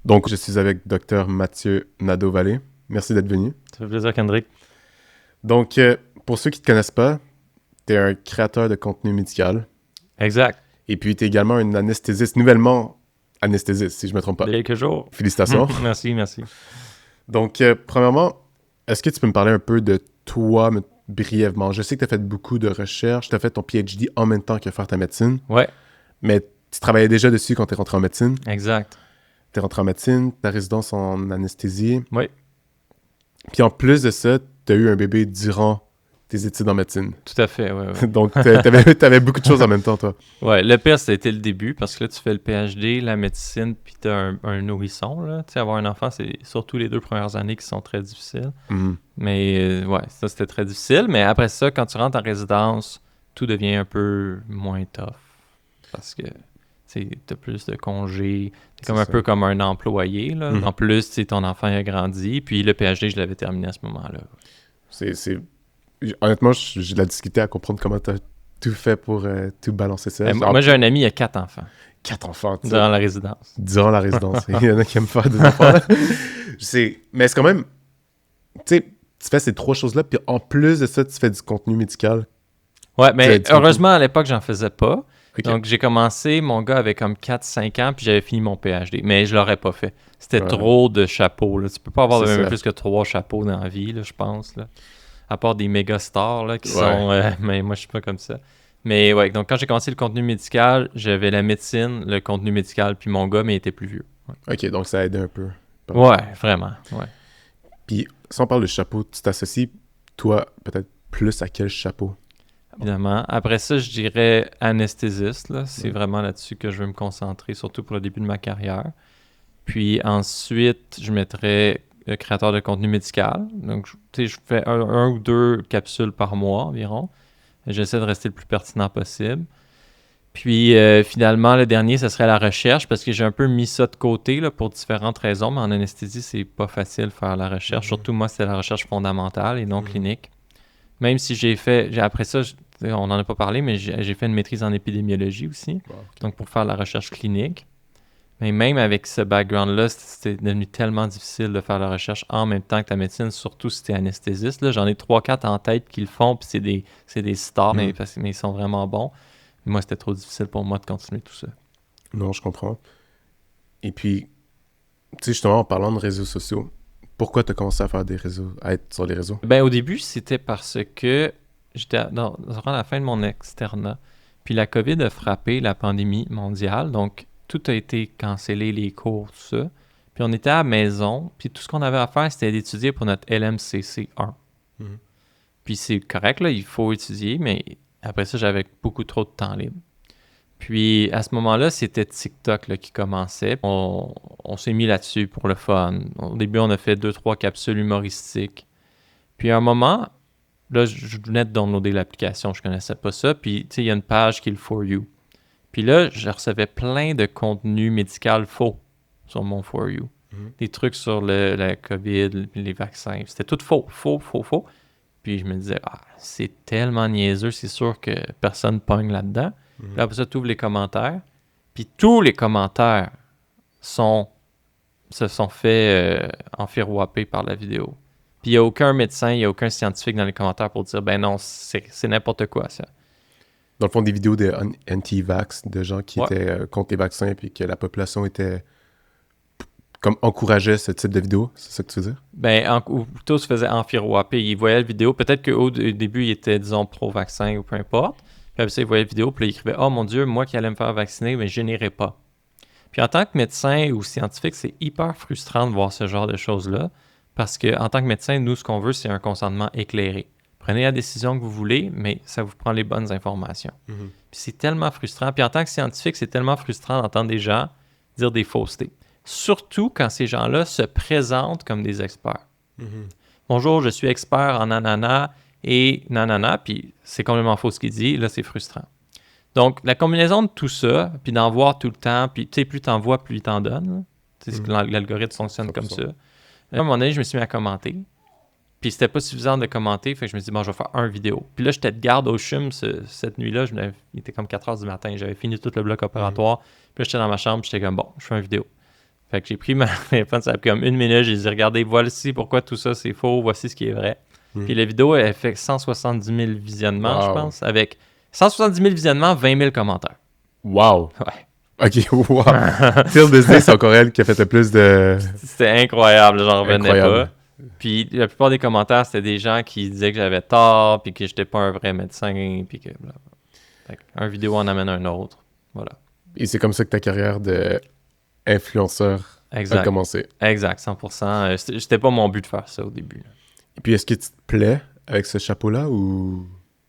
Donc, je suis avec Dr Mathieu Nadeau-Vallée. Merci d'être venu. Ça fait plaisir, Kendrick. Donc, pour ceux qui ne te connaissent pas, tu es un créateur de contenu médical. Exact. Et puis, tu es également un anesthésiste, nouvellement anesthésiste, si je ne me trompe pas. De quelques jours. Félicitations. Merci. Donc, premièrement, est-ce que tu peux me parler un peu de toi, brièvement? Je sais que tu as fait beaucoup de recherches, tu as fait ton PhD en même temps que faire ta médecine. Ouais. Mais tu travaillais déjà dessus quand tu es rentré en médecine. Exact. Tu es rentré en médecine, ta résidence en anesthésie. Oui. Puis en plus de ça, tu as eu un bébé durant tes études en médecine. Tout à fait, ouais. Donc, t'avais beaucoup de choses en même temps, toi. Ouais, le pire, c'était le début, parce que là, tu fais le PhD, la médecine, puis tu as un nourrisson, là. Tu sais, avoir un enfant, c'est surtout les 2 premières années qui sont très difficiles. Mais ouais, ça, c'était très difficile. Mais après ça, quand tu rentres en résidence, tout devient un peu moins tough. Parce que tu as plus de congés. C'est comme un peu comme un employé, là. En plus, tu sais, ton enfant a grandi. Puis le PhD, je l'avais terminé à ce moment-là. Honnêtement, j'ai de la difficulté à comprendre comment tu as tout fait pour tout balancer ça. Moi, j'ai un ami, il a 4 enfants. 4 enfants, tu sais. Durant la résidence. Durant la résidence. Il y en a qui aiment faire des enfants. Mais c'est quand même... Tu sais, tu fais ces 3 choses-là, puis en plus de ça, tu fais du contenu médical. Ouais, mais heureusement, à l'époque, j'en faisais pas. Okay. Donc, j'ai commencé, mon gars avait comme 4-5 ans, puis j'avais fini mon PhD. Mais je l'aurais pas fait. C'était trop de chapeaux, là. Tu peux pas avoir plus que 3 chapeaux dans la vie, là, je pense, là. À part des méga stars, là, qui sont... mais moi, je suis pas comme ça. Mais ouais, donc quand j'ai commencé le contenu médical, j'avais la médecine, le contenu médical, puis mon gars, mais il était plus vieux. Ouais. OK, donc ça a aidé un peu. Ouais, vraiment, ouais. Puis, si on parle de chapeau, tu t'associes, toi, peut-être plus à quel chapeau? Évidemment. Après ça, je dirais anesthésiste, là. C'est vraiment là-dessus que je veux me concentrer, surtout pour le début de ma carrière. Puis ensuite, je mettrais créateur de contenu médical. Donc, tu sais, je fais un ou 2 capsules par mois environ. J'essaie de rester le plus pertinent possible. Puis finalement, le dernier, ce serait la recherche, parce que j'ai un peu mis ça de côté là, pour différentes raisons, mais en anesthésie, c'est pas facile de faire la recherche. Surtout moi, c'est la recherche fondamentale et non clinique. Même si après ça, on n'en a pas parlé, mais j'ai fait une maîtrise en épidémiologie aussi, donc pour faire la recherche clinique. Mais même avec ce background-là, c'était devenu tellement difficile de faire la recherche en même temps que la médecine, surtout si tu es anesthésiste. Là, j'en ai 3-4 en tête qui le font, puis c'est des stars, mais ils sont vraiment bons. Mais moi, c'était trop difficile pour moi de continuer tout ça. Non, je comprends. Et puis, tu sais, justement, en parlant de réseaux sociaux, pourquoi tu as commencé à faire à être sur les réseaux? Ben, au début, c'était parce que j'étais durant la fin de mon externat, puis la COVID a frappé la pandémie mondiale, donc tout a été cancellé, les cours, tout ça. Puis on était à la maison, puis tout ce qu'on avait à faire, c'était d'étudier pour notre LMCC 1. Puis c'est correct, là, il faut étudier, mais après ça, j'avais beaucoup trop de temps libre. Puis à ce moment-là, c'était TikTok là, qui commençait. On s'est mis là-dessus pour le fun. Au début, on a fait 2-3 capsules humoristiques. Puis à un moment, là, je venais de downloader l'application, je connaissais pas ça. Puis tu sais, il y a une page qui est le For You. Puis là, je recevais plein de contenu médical faux sur mon For You. Des trucs sur la COVID, les vaccins. C'était tout faux. Puis je me disais, c'est tellement niaiseux, c'est sûr que personne pogne là-dedans. Puis après ça, tu ouvres les commentaires. Puis tous les commentaires se sont fait enfirouapper par la vidéo. Puis il n'y a aucun médecin, il n'y a aucun scientifique dans les commentaires pour dire, ben non, c'est n'importe quoi ça. Dans le fond, des vidéos de anti-vax, de gens qui étaient contre les vaccins, puis que la population était comme encourageait ce type de vidéo, c'est ça que tu veux dire? Ben, ou plutôt se faisait enfirouapper. Ils voyaient la vidéo, peut-être qu'au début, ils étaient, disons, pro-vaccin ou peu importe. Puis après ça, ils voyaient la vidéo, puis là, ils écrivaient « Oh mon Dieu, moi qui allais me faire vacciner, mais je n'irai pas. » Puis en tant que médecin ou scientifique, c'est hyper frustrant de voir ce genre de choses-là, parce qu'en tant que médecin, nous, ce qu'on veut, c'est un consentement éclairé. Prenez la décision que vous voulez, mais ça vous prend les bonnes informations. Puis c'est tellement frustrant. Puis en tant que scientifique, c'est tellement frustrant d'entendre des gens dire des faussetés. Surtout quand ces gens-là se présentent comme des experts. Bonjour, je suis expert en ananas et nanana, puis c'est complètement faux ce qu'il dit, là c'est frustrant. Donc la combinaison de tout ça, puis d'en voir tout le temps, puis tu sais, plus t'en vois, plus il t'en donne. Tu sais, l'algorithme fonctionne comme ça. À un moment donné, je me suis mis à commenter, puis c'était pas suffisant de commenter, fait que je me suis dit, bon, je vais faire une vidéo. Puis là, j'étais de garde au CHUM cette nuit-là, il était comme 4h du matin, j'avais fini tout le bloc opératoire, puis là, j'étais dans ma chambre, j'étais comme, bon, je fais une vidéo. Fait que j'ai pris ma téléphone, ça a pris comme 1 minute, j'ai dit, regardez, voici pourquoi tout ça c'est faux, voici ce qui est vrai. Puis la vidéo, elle fait 170 000 visionnements, je pense, avec 170 000 visionnements, 20 000 commentaires. Wow! Ouais. Ok, wow! Till this day, c'est encore elle qui a fait le plus de... C'était incroyable, j'en revenais Incroyable. pas. Puis la plupart des commentaires, c'était des gens qui disaient que j'avais tort, puis que j'étais pas un vrai médecin, puis que... Fait un vidéo en amène un autre. Voilà. Et c'est comme ça que ta carrière d'influenceur a commencé. Exact, 100%. C'était pas mon but de faire ça au début. Et puis, est-ce que tu te plais avec ce chapeau-là ou...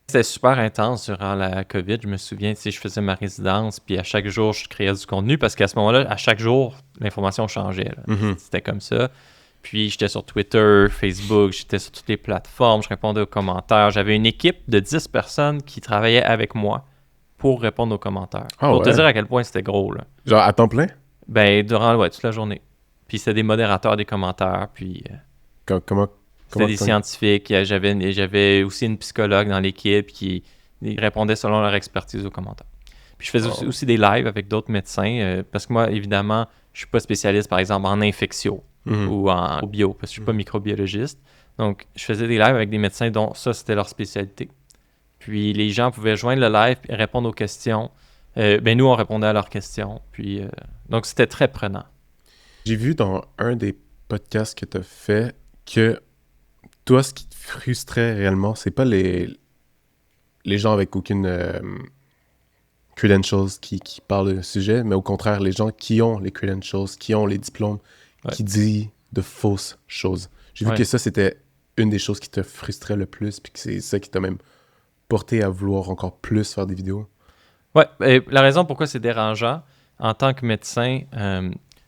C'était super intense durant la COVID. Je me souviens, tu sais, je faisais ma résidence, puis à chaque jour, je créais du contenu parce qu'à ce moment-là, à chaque jour, l'information changeait. C'était comme ça. Puis j'étais sur Twitter, Facebook, j'étais sur toutes les plateformes, je répondais aux commentaires. J'avais une équipe de 10 personnes qui travaillaient avec moi pour répondre aux commentaires. Pour te dire à quel point c'était gros, là. Genre à temps plein? Ben, toute la journée. Puis c'était des modérateurs des commentaires, puis... C'était des scientifiques. J'avais aussi une psychologue dans l'équipe qui répondait selon leur expertise aux commentaires. Puis je faisais aussi des lives avec d'autres médecins, parce que moi, évidemment, je suis pas spécialiste, par exemple, en infectio ou en bio, parce que je suis pas microbiologiste. Donc, je faisais des lives avec des médecins dont ça, c'était leur spécialité. Puis les gens pouvaient joindre le live et répondre aux questions. Nous, on répondait à leurs questions. Puis, donc, c'était très prenant. J'ai vu dans un des podcasts que tu as fait que toi, ce qui te frustrait réellement, c'est pas les gens avec aucune credentials qui parlent de sujet, mais au contraire, les gens qui ont les credentials, qui ont les diplômes, qui disent de fausses choses. J'ai vu que ça, c'était une des choses qui te frustrait le plus, puis que c'est ça qui t'a même porté à vouloir encore plus faire des vidéos. Ouais, et la raison pourquoi c'est dérangeant, en tant que médecin,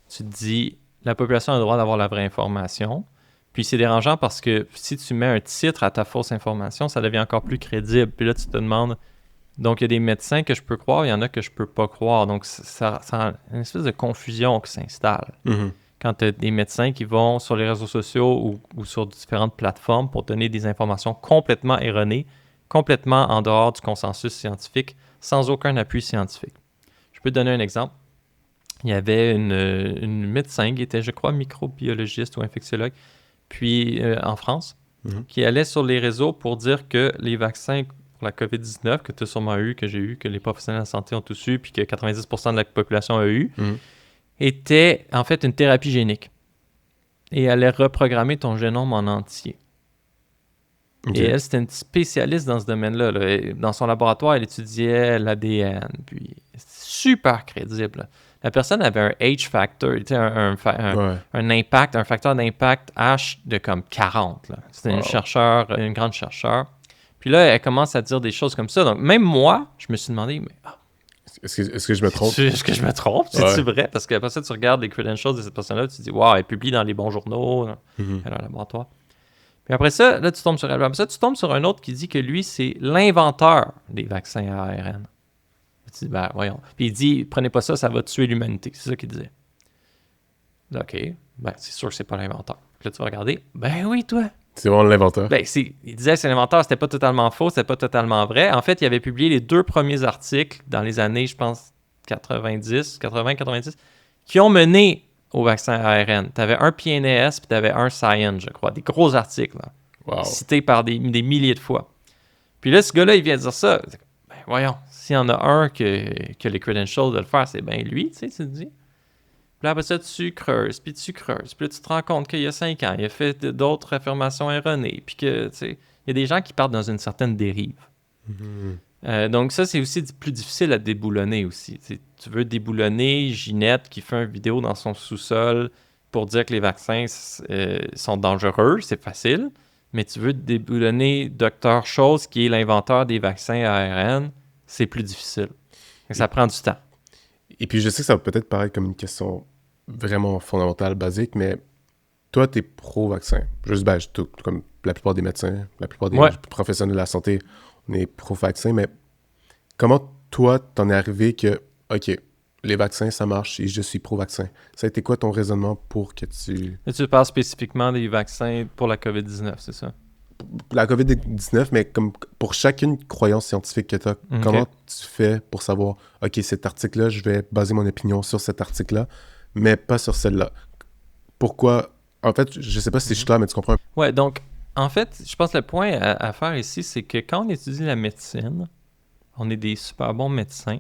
tu te dis, la population a le droit d'avoir la vraie information. Puis c'est dérangeant parce que si tu mets un titre à ta fausse information, ça devient encore plus crédible. Puis là, tu te demandes... Donc, il y a des médecins que je peux croire, il y en a que je peux pas croire. Donc, ça une espèce de confusion qui s'installe. Quand tu as des médecins qui vont sur les réseaux sociaux ou sur différentes plateformes pour donner des informations complètement erronées, complètement en dehors du consensus scientifique, sans aucun appui scientifique. Je peux te donner un exemple. Il y avait une médecin qui était, je crois, microbiologiste ou infectiologue, puis en France, qui allait sur les réseaux pour dire que les vaccins pour la COVID-19, que tu as sûrement eu, que j'ai eu, que les professionnels de la santé ont tous eu, puis que 90% de la population a eu, était en fait une thérapie génique. Et allait reprogrammer ton génome en entier. Et elle, c'était une spécialiste dans ce domaine-là. Là. Dans son laboratoire, elle étudiait l'ADN, puis super crédible. La personne avait un H-factor, un impact, un facteur d'impact H de comme 40. Là. C'était une grande chercheure. Puis là, elle commence à dire des choses comme ça. Donc, même moi, je me suis demandé, mais... Est-ce que je me trompe? Est-ce que je me trompe? C'est-tu vrai? Parce qu'après ça, tu regardes les credentials de cette personne-là, tu te dis, wow, elle publie dans les bons journaux, elle a un laboratoire. Puis après ça, là, tu tombes sur elle. Après ça, tu tombes sur un autre qui dit que lui, c'est l'inventeur des vaccins à ARN. Tu dis, ben voyons. Puis il dit, prenez pas ça, ça va tuer l'humanité. C'est ça qu'il disait. Là, OK, ben c'est sûr que c'est pas l'inventeur. Puis là, tu vas regarder, ben oui, toi. C'est vraiment l'inventeur. Ben, il disait que c'est l'inventeur, c'était pas totalement faux, c'était pas totalement vrai. En fait, il avait publié les 2 premiers articles dans les années, je pense, 80-90, qui ont mené au vaccin ARN. Tu avais un PNAS puis tu avais un Science, je crois. Des gros articles, là, cités par des milliers de fois. Puis là, ce gars-là, il vient dire ça. Ben, voyons, s'il y en a un que les credentials de le faire, c'est bien lui, tu sais, tu te dis. Puis là, après ça, tu creuses. Puis là, tu te rends compte qu'il y a 5 ans, il a fait d'autres affirmations erronées. Puis que, tu sais, il y a des gens qui partent dans une certaine dérive. Donc ça, c'est aussi plus difficile à déboulonner aussi. Tu veux déboulonner Ginette qui fait une vidéo dans son sous-sol pour dire que les vaccins sont dangereux, c'est facile. Mais tu veux déboulonner Dr. Chose, qui est l'inventeur des vaccins ARN, c'est plus difficile. Donc, ça prend du temps. Et puis, je sais que ça va peut-être paraître comme une question vraiment fondamentale, basique, mais toi, t'es pro-vaccin. Comme la plupart des médecins, la plupart des professionnels de la santé, on est pro-vaccin, mais comment toi, t'en es arrivé que, OK, les vaccins, ça marche et je suis pro-vaccin? Ça a été quoi ton raisonnement pour que tu... Et tu parles spécifiquement des vaccins pour la COVID-19, c'est ça? La COVID-19, mais comme pour chacune croyance scientifique que tu as, comment tu fais pour savoir, OK, cet article-là, je vais baser mon opinion sur cet article-là, mais pas sur celle-là. Pourquoi? En fait, je sais pas si je suis clair, mais tu comprends. Ouais, donc, en fait, je pense que le point à faire ici, c'est que quand on étudie la médecine, on est des super bons médecins,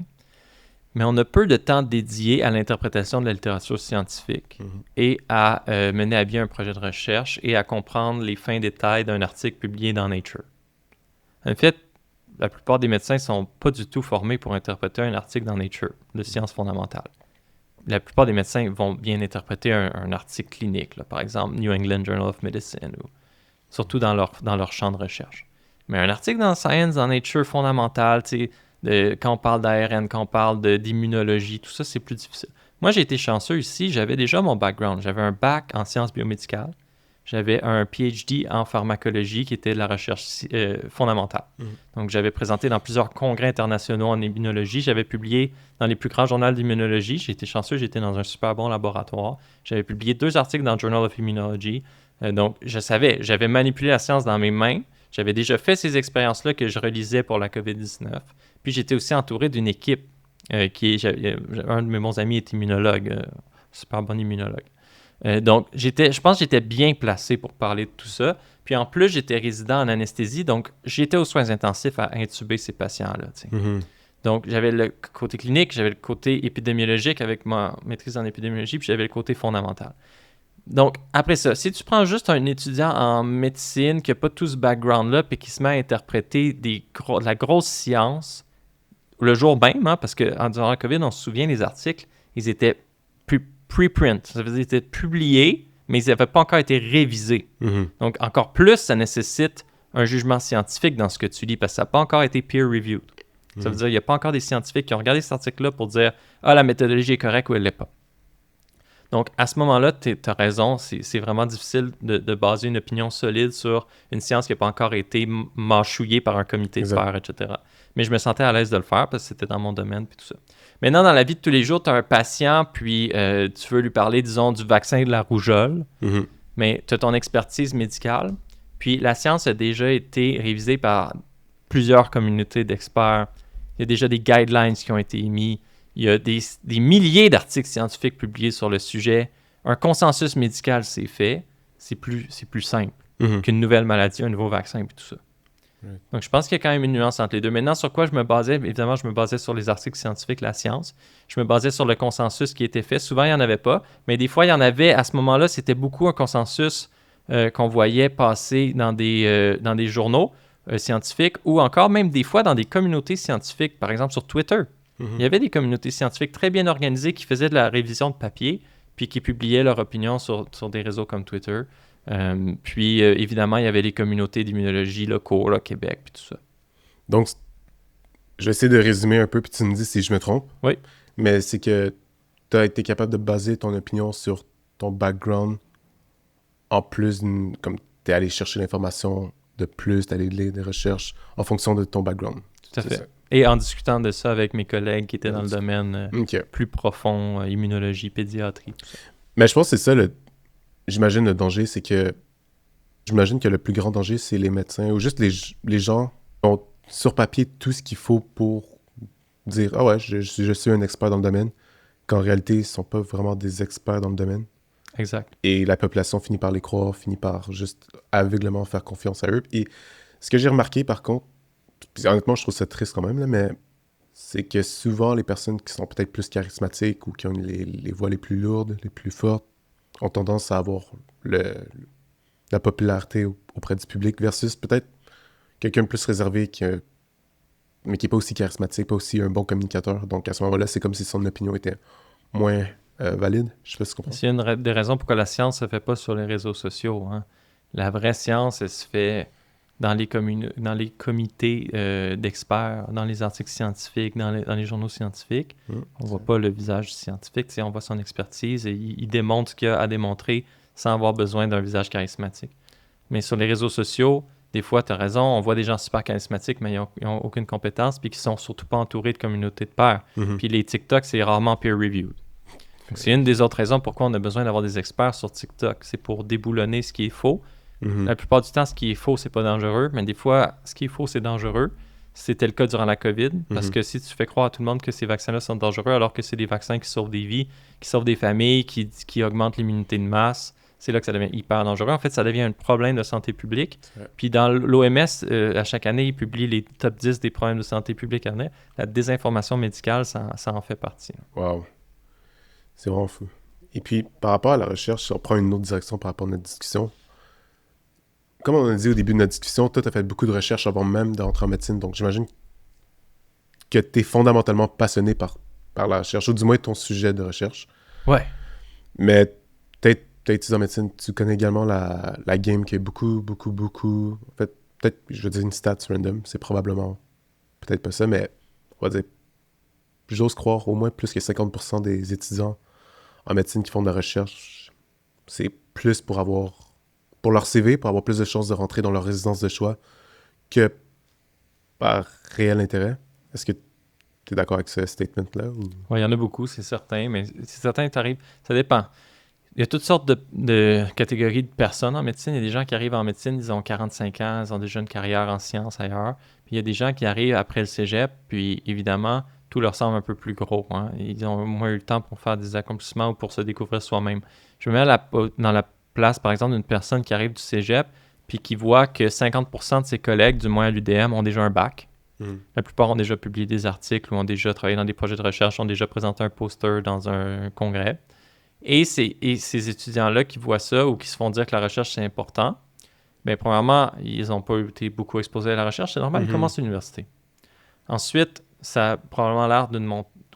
mais on a peu de temps dédié à l'interprétation de la littérature scientifique et à mener à bien un projet de recherche et à comprendre les fins détails d'un article publié dans Nature. En fait, la plupart des médecins ne sont pas du tout formés pour interpréter un article dans Nature de sciences fondamentales. La plupart des médecins vont bien interpréter un article clinique, là, par exemple New England Journal of Medicine, ou surtout dans leur champ de recherche. Mais un article dans Science, dans Nature fondamentale, quand on parle d'ARN, quand on parle d'immunologie, tout ça, c'est plus difficile. Moi, j'ai été chanceux ici, j'avais déjà mon background. J'avais un bac en sciences biomédicales, j'avais un PhD en pharmacologie qui était de la recherche fondamentale. Donc, j'avais présenté dans plusieurs congrès internationaux en immunologie. J'avais publié dans les plus grands journaux d'immunologie. J'ai été chanceux, j'étais dans un super bon laboratoire. J'avais publié 2 articles dans le Journal of Immunology. Donc, je savais, j'avais manipulé la science dans mes mains. J'avais déjà fait ces expériences-là que je relisais pour la COVID-19. Puis, j'étais aussi entouré d'une équipe un de mes bons amis est immunologue, super bon immunologue. Donc, je pense que j'étais bien placé pour parler de tout ça. Puis en plus, j'étais résident en anesthésie, donc j'étais aux soins intensifs à intuber ces patients-là. Donc, j'avais le côté clinique, j'avais le côté épidémiologique avec ma maîtrise en épidémiologie, puis j'avais le côté fondamental. Donc, après ça, si tu prends juste un étudiant en médecine qui n'a pas tout ce background-là, puis qui se met à interpréter de la grosse science le jour même, parce que durant la COVID, on se souvient, les articles, ils étaient preprint, ça veut dire qu'ils étaient publiés, mais ils n'avaient pas encore été révisés. Donc, encore plus, ça nécessite un jugement scientifique dans ce que tu lis, parce que ça n'a pas encore été peer-reviewed. Ça veut dire qu'il n'y a pas encore des scientifiques qui ont regardé cet article-là pour dire « Ah, la méthodologie est correcte ou elle ne l'est pas ». Donc, à ce moment-là, tu as raison, c'est vraiment difficile de baser une opinion solide sur une science qui n'a pas encore été mâchouillée par un comité de pairs, etc. Mais je me sentais à l'aise de le faire parce que c'était dans mon domaine et tout ça. Maintenant, dans la vie de tous les jours, tu as un patient, puis tu veux lui parler, disons, du vaccin de la rougeole, mais tu as ton expertise médicale, puis la science a déjà été révisée par plusieurs communautés d'experts. Il y a déjà des guidelines qui ont été émis. Il y a des milliers d'articles scientifiques publiés sur le sujet. Un consensus médical s'est fait. C'est plus simple qu'une nouvelle maladie, un nouveau vaccin et tout ça. Donc, je pense qu'il y a quand même une nuance entre les deux. Maintenant, sur quoi je me basais? Évidemment, je me basais sur les articles scientifiques, la science. Je me basais sur le consensus qui était fait. Souvent, il n'y en avait pas, mais des fois, il y en avait. À ce moment-là, c'était beaucoup un consensus qu'on voyait passer dans des journaux scientifiques ou encore même des fois dans des communautés scientifiques, par exemple sur Twitter. Il y avait des communautés scientifiques très bien organisées qui faisaient de la révision de papier puis qui publiaient leur opinion sur des réseaux comme Twitter. Puis, évidemment, il y avait les communautés d'immunologie locaux, là, Québec, puis tout ça. Donc, je vais essayer de résumer un peu, puis tu me dis si je me trompe. Oui. Mais c'est que tu as été capable de baser ton opinion sur ton background, en plus, comme tu es allé chercher l'information de plus, tu es allé lire des recherches en fonction de ton background. Tout à fait. Ça. Et en discutant de ça avec mes collègues qui étaient dans le domaine plus profond, immunologie, pédiatrie, tout ça. Mais je pense que c'est ça, j'imagine le danger, c'est que j'imagine que le plus grand danger, c'est les médecins ou juste les gens qui ont sur papier tout ce qu'il faut pour dire « Ah ouais, je suis un expert dans le domaine », qu'en réalité, ils ne sont pas vraiment des experts dans le domaine. Exact. Et la population finit par les croire, finit par juste aveuglément faire confiance à eux. Et ce que j'ai remarqué, par contre, puis honnêtement, je trouve ça triste quand même, là, mais c'est que souvent, les personnes qui sont peut-être plus charismatiques ou qui ont les voix les plus lourdes, les plus fortes, ont tendance à avoir la popularité auprès du public versus peut-être quelqu'un de plus réservé mais qui n'est pas aussi charismatique, pas aussi un bon communicateur. Donc à ce moment-là, c'est comme si son opinion était moins valide. Je sais pas si tu comprends. C'est une des raisons pourquoi la science ne se fait pas sur les réseaux sociaux. Hein. La vraie science, elle se fait dans les comités d'experts, dans les articles scientifiques, dans les journaux scientifiques. On ne voit pas le visage scientifique, on voit son expertise et il démontre ce qu'il a à démontrer sans avoir besoin d'un visage charismatique. Mais sur les réseaux sociaux, des fois, tu as raison, on voit des gens super charismatiques, mais ils n'ont aucune compétence, puis qui ne sont surtout pas entourés de communautés de pairs. Puis les TikTok, c'est rarement peer-reviewed. C'est une des autres raisons pourquoi on a besoin d'avoir des experts sur TikTok. C'est pour déboulonner ce qui est faux. La plupart du temps, ce qui est faux, c'est pas dangereux, mais des fois, ce qui est faux, c'est dangereux. C'était le cas durant la COVID, parce que si tu fais croire à tout le monde que ces vaccins-là sont dangereux, alors que c'est des vaccins qui sauvent des vies, qui sauvent des familles, qui augmentent l'immunité de masse, c'est là que ça devient hyper dangereux. En fait, ça devient un problème de santé publique. Puis dans l'OMS, à chaque année, ils publient les top 10 des problèmes de santé publique à venir. La désinformation médicale, ça en fait partie. Wow. C'est vraiment fou. Et puis, par rapport à la recherche, si on prend une autre direction par rapport à notre discussion, comme on a dit au début de notre discussion, toi, tu as fait beaucoup de recherches avant même d'entrer en médecine, donc j'imagine que tu es fondamentalement passionné par la recherche, ou du moins ton sujet de recherche. Ouais. Mais t'as étudié en médecine, tu connais également la game qui est beaucoup... En fait, peut-être, je veux dire une stats random, c'est probablement peut-être pas ça, mais on va dire, j'ose croire au moins plus que 50% des étudiants en médecine qui font de la recherche, c'est plus pour leur CV, pour avoir plus de chances de rentrer dans leur résidence de choix que par réel intérêt. Est-ce que tu es d'accord avec ce statement-là? Ou... Oui, il y en a beaucoup, c'est certain, mais c'est certain que t'arrives... Ça dépend. Il y a toutes sortes de catégories de personnes en médecine. Il y a des gens qui arrivent en médecine, ils ont 45 ans, ils ont déjà une carrière en sciences ailleurs. Puis il y a des gens qui arrivent après le cégep, puis évidemment, tout leur semble un peu plus gros. Hein. Ils ont moins eu le temps pour faire des accomplissements ou pour se découvrir soi-même. Je me mets dans la place, par exemple, d'une personne qui arrive du cégep, puis qui voit que 50% de ses collègues, du moins à l'UDM, ont déjà un bac. La plupart ont déjà publié des articles ou ont déjà travaillé dans des projets de recherche, ont déjà présenté un poster dans un congrès. Et ces étudiants-là qui voient ça ou qui se font dire que la recherche, c'est important, bien, premièrement, ils n'ont pas été beaucoup exposés à la recherche. C'est normal, ils commencent l'université. Ensuite, ça a probablement l'air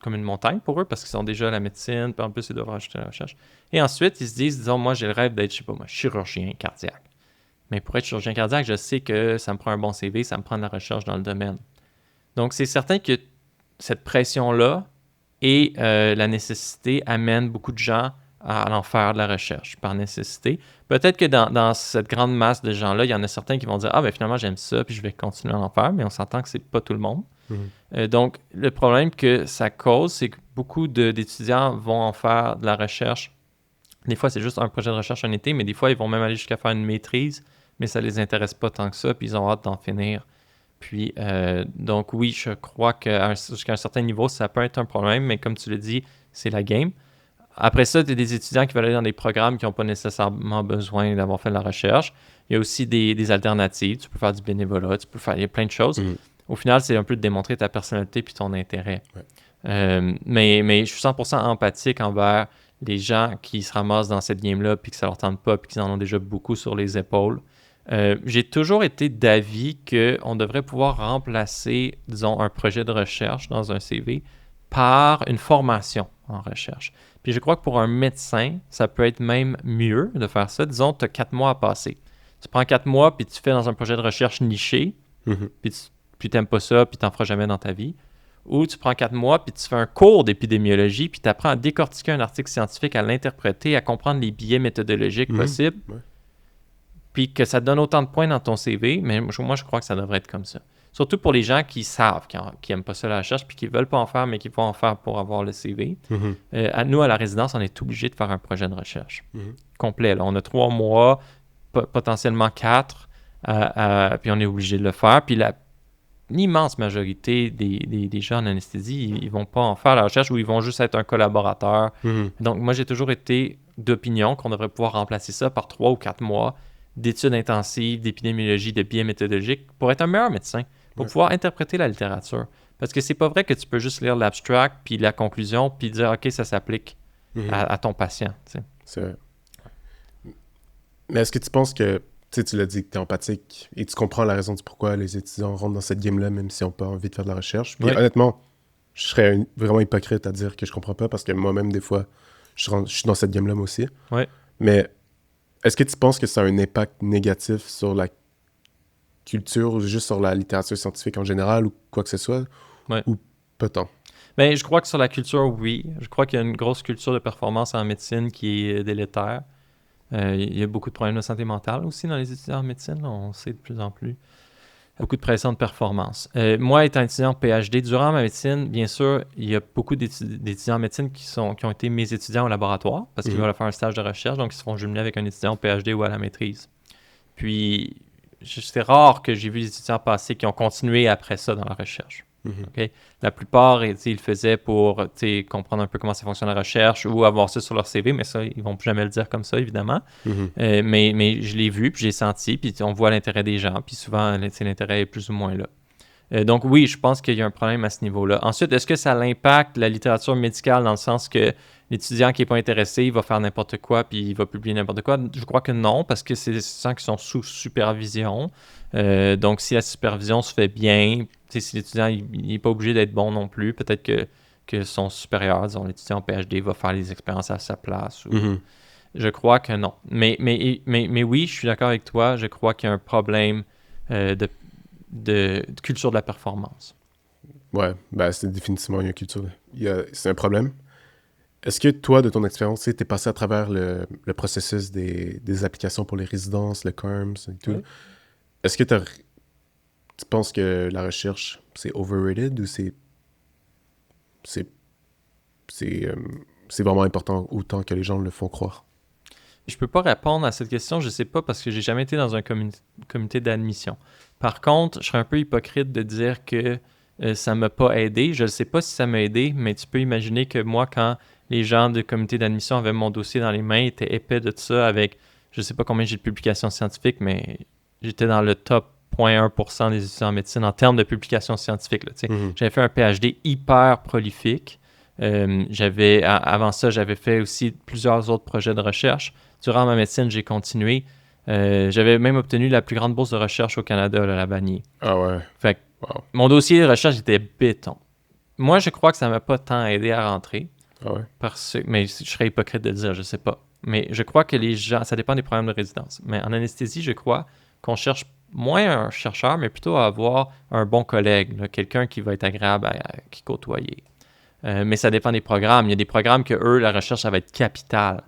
comme une montagne pour eux parce qu'ils sont déjà à la médecine, puis en plus, ils doivent rajouter la recherche. Et ensuite, ils se disent, disons, moi, j'ai le rêve d'être, je sais pas moi, chirurgien cardiaque. Mais pour être chirurgien cardiaque, je sais que ça me prend un bon CV, ça me prend de la recherche dans le domaine. Donc, c'est certain que cette pression-là et la nécessité amènent beaucoup de gens à en faire de la recherche par nécessité. Peut-être que dans cette grande masse de gens-là, il y en a certains qui vont dire « Ah, ben finalement, j'aime ça, puis je vais continuer à en faire », mais on s'entend que c'est pas tout le monde. Donc, le problème que ça cause, c'est que beaucoup d'étudiants vont en faire de la recherche. Des fois, c'est juste un projet de recherche un été, mais des fois, ils vont même aller jusqu'à faire une maîtrise, mais ça les intéresse pas tant que ça, puis ils ont hâte d'en finir. Puis, donc oui, je crois qu'à jusqu'à un certain niveau, ça peut être un problème, mais comme tu l'as dit, c'est la game. Après ça, tu as des étudiants qui veulent aller dans des programmes qui n'ont pas nécessairement besoin d'avoir fait de la recherche. Il y a aussi des alternatives. Tu peux faire du bénévolat, il y a plein de choses. Au final, c'est un peu de démontrer ta personnalité puis ton intérêt. Mais je suis 100% empathique envers les gens qui se ramassent dans cette game-là puis que ça leur tente pas puis qu'ils en ont déjà beaucoup sur les épaules. J'ai toujours été d'avis qu'on devrait pouvoir remplacer, disons, un projet de recherche dans un CV par une formation en recherche. Puis je crois que pour un médecin, ça peut être même mieux de faire ça. Disons, tu as 4 mois à passer. Tu prends 4 mois, puis tu fais dans un projet de recherche niché, puis tu n'aimes pas ça, puis tu n'en feras jamais dans ta vie. Ou tu prends 4 mois, puis tu fais un cours d'épidémiologie, puis tu apprends à décortiquer un article scientifique, à l'interpréter, à comprendre les biais méthodologiques possibles, puis que ça te donne autant de points dans ton CV. Mais moi, je crois que ça devrait être comme ça. Surtout pour les gens qui savent, qui n'aiment pas ça la recherche, puis qui ne veulent pas en faire, mais qui vont en faire pour avoir le CV. Nous, à la résidence, on est obligé de faire un projet de recherche complet. Là. On a 3 mois, potentiellement 4, puis on est obligé de le faire. Puis l'immense majorité des gens en anesthésie, ils ne vont pas en faire la recherche ou ils vont juste être un collaborateur. Donc, moi, j'ai toujours été d'opinion qu'on devrait pouvoir remplacer ça par 3 ou 4 mois d'études intensives, d'épidémiologie, de biais méthodologiques pour être un meilleur médecin, pour pouvoir interpréter la littérature. Parce que c'est pas vrai que tu peux juste lire l'abstract, puis la conclusion, puis dire « OK, ça s'applique à ton patient. » C'est vrai. Mais est-ce que tu penses que, tu l'as dit, que tu es empathique et tu comprends la raison du pourquoi les étudiants rentrent dans cette game-là, même s'ils n'ont pas envie de faire de la recherche? Puis honnêtement, je serais vraiment hypocrite à dire que je comprends pas, parce que moi-même, des fois, je suis dans cette game-là, moi aussi. Mais est-ce que tu penses que ça a un impact négatif sur la culture ou juste sur la littérature scientifique en général ou quoi que ce soit? Ou pas tant? Ben, je crois que sur la culture, oui. Je crois qu'il y a une grosse culture de performance en médecine qui est délétère. Il y a beaucoup de problèmes de santé mentale aussi dans les étudiants en médecine. Là, on sait de plus en plus. Beaucoup de pression de performance. Moi, étant étudiant en PhD, durant ma médecine, bien sûr, il y a beaucoup d'étudiants en médecine qui ont été mes étudiants au laboratoire parce qu'ils veulent faire un stage de recherche, donc ils se font jumeler avec un étudiant au PhD ou à la maîtrise. Puis, c'est rare que j'ai vu des étudiants passer qui ont continué après ça dans la recherche. Okay? La plupart, ils le faisaient pour comprendre un peu comment ça fonctionne la recherche ou avoir ça sur leur CV, mais ça, ils vont plus jamais le dire comme ça, évidemment. Mais je l'ai vu, puis j'ai senti, puis on voit l'intérêt des gens, puis souvent, l'intérêt est plus ou moins là. Donc oui, je pense qu'il y a un problème à ce niveau-là. Ensuite, est-ce que ça impacte la littérature médicale dans le sens que l'étudiant qui n'est pas intéressé, il va faire n'importe quoi puis il va publier n'importe quoi? Je crois que non, parce que c'est des étudiants qui sont sous supervision. Donc si la supervision se fait bien, si l'étudiant n'est pas obligé d'être bon non plus, peut-être que son supérieur, disons l'étudiant en PhD, va faire les expériences à sa place. Je crois que non. Mais oui, je suis d'accord avec toi, je crois qu'il y a un problème de culture de la performance. Ouais, ben c'est définitivement une culture. C'est un problème. Est-ce que toi, de ton expérience, tu es passé à travers le processus des applications pour les résidences, le CARMS et tout? Oui. Est-ce que tu penses que la recherche, c'est overrated ou c'est vraiment important autant que les gens le font croire? Je peux pas répondre à cette question, je sais pas, parce que j'ai jamais été dans un comité d'admission. Par contre, je serais un peu hypocrite de dire que ça m'a pas aidé. Je ne sais pas si ça m'a aidé, mais tu peux imaginer que moi, quand les gens du comité d'admission avaient mon dossier dans les mains, ils étaient épais de tout ça avec, je sais pas combien j'ai de publications scientifiques, mais j'étais dans le top 0.1% des étudiants en médecine en termes de publications scientifiques. Là, J'avais fait un PhD hyper prolifique. Avant ça, j'avais fait aussi plusieurs autres projets de recherche. Durant ma médecine, j'ai continué. J'avais même obtenu la plus grande bourse de recherche au Canada, à la Vanier. Ah ouais. Fait que mon dossier de recherche était béton. Moi, je crois que ça ne m'a pas tant aidé à rentrer. Ah ouais. Mais je serais hypocrite de le dire, je sais pas. Mais je crois que les gens, ça dépend des programmes de résidence. Mais en anesthésie, je crois qu'on cherche moins un chercheur, mais plutôt à avoir un bon collègue, là, quelqu'un qui va être agréable à côtoyer. Mais ça dépend des programmes. Il y a des programmes que eux, la recherche, ça va être capital.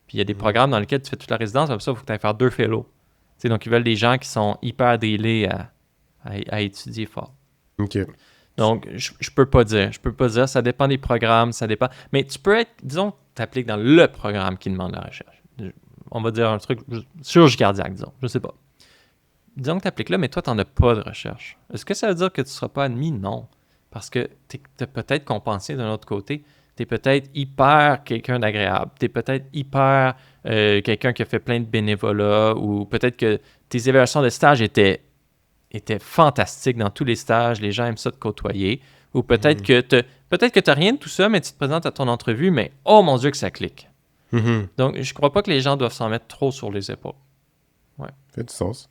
Puis il y a des programmes dans lesquels tu fais toute la résidence, comme ça, il faut que tu ailles faire 2 fellows. Donc, ils veulent des gens qui sont hyper drillés à étudier fort. OK. Donc, je peux pas dire. Ça dépend des programmes, ça dépend. Mais tu peux être, disons, tu appliques dans le programme qui demande la recherche. On va dire un truc, chirurgie cardiaque, disons. Je sais pas. Disons que tu appliques là, mais toi, tu n'en as pas de recherche. Est-ce que ça veut dire que tu ne seras pas admis? Non. Parce que tu es peut-être compensé d'un autre côté. Tu es peut-être hyper quelqu'un d'agréable. Tu es peut-être hyper quelqu'un qui a fait plein de bénévolat ou peut-être que tes évaluations de stage étaient fantastiques dans tous les stages. Les gens aiment ça te côtoyer. Ou peut-être que tu n'as rien de tout ça, mais tu te présentes à ton entrevue, mais oh mon Dieu que ça clique. Donc, je crois pas que les gens doivent s'en mettre trop sur les épaules. Ouais. Ça fait du sens.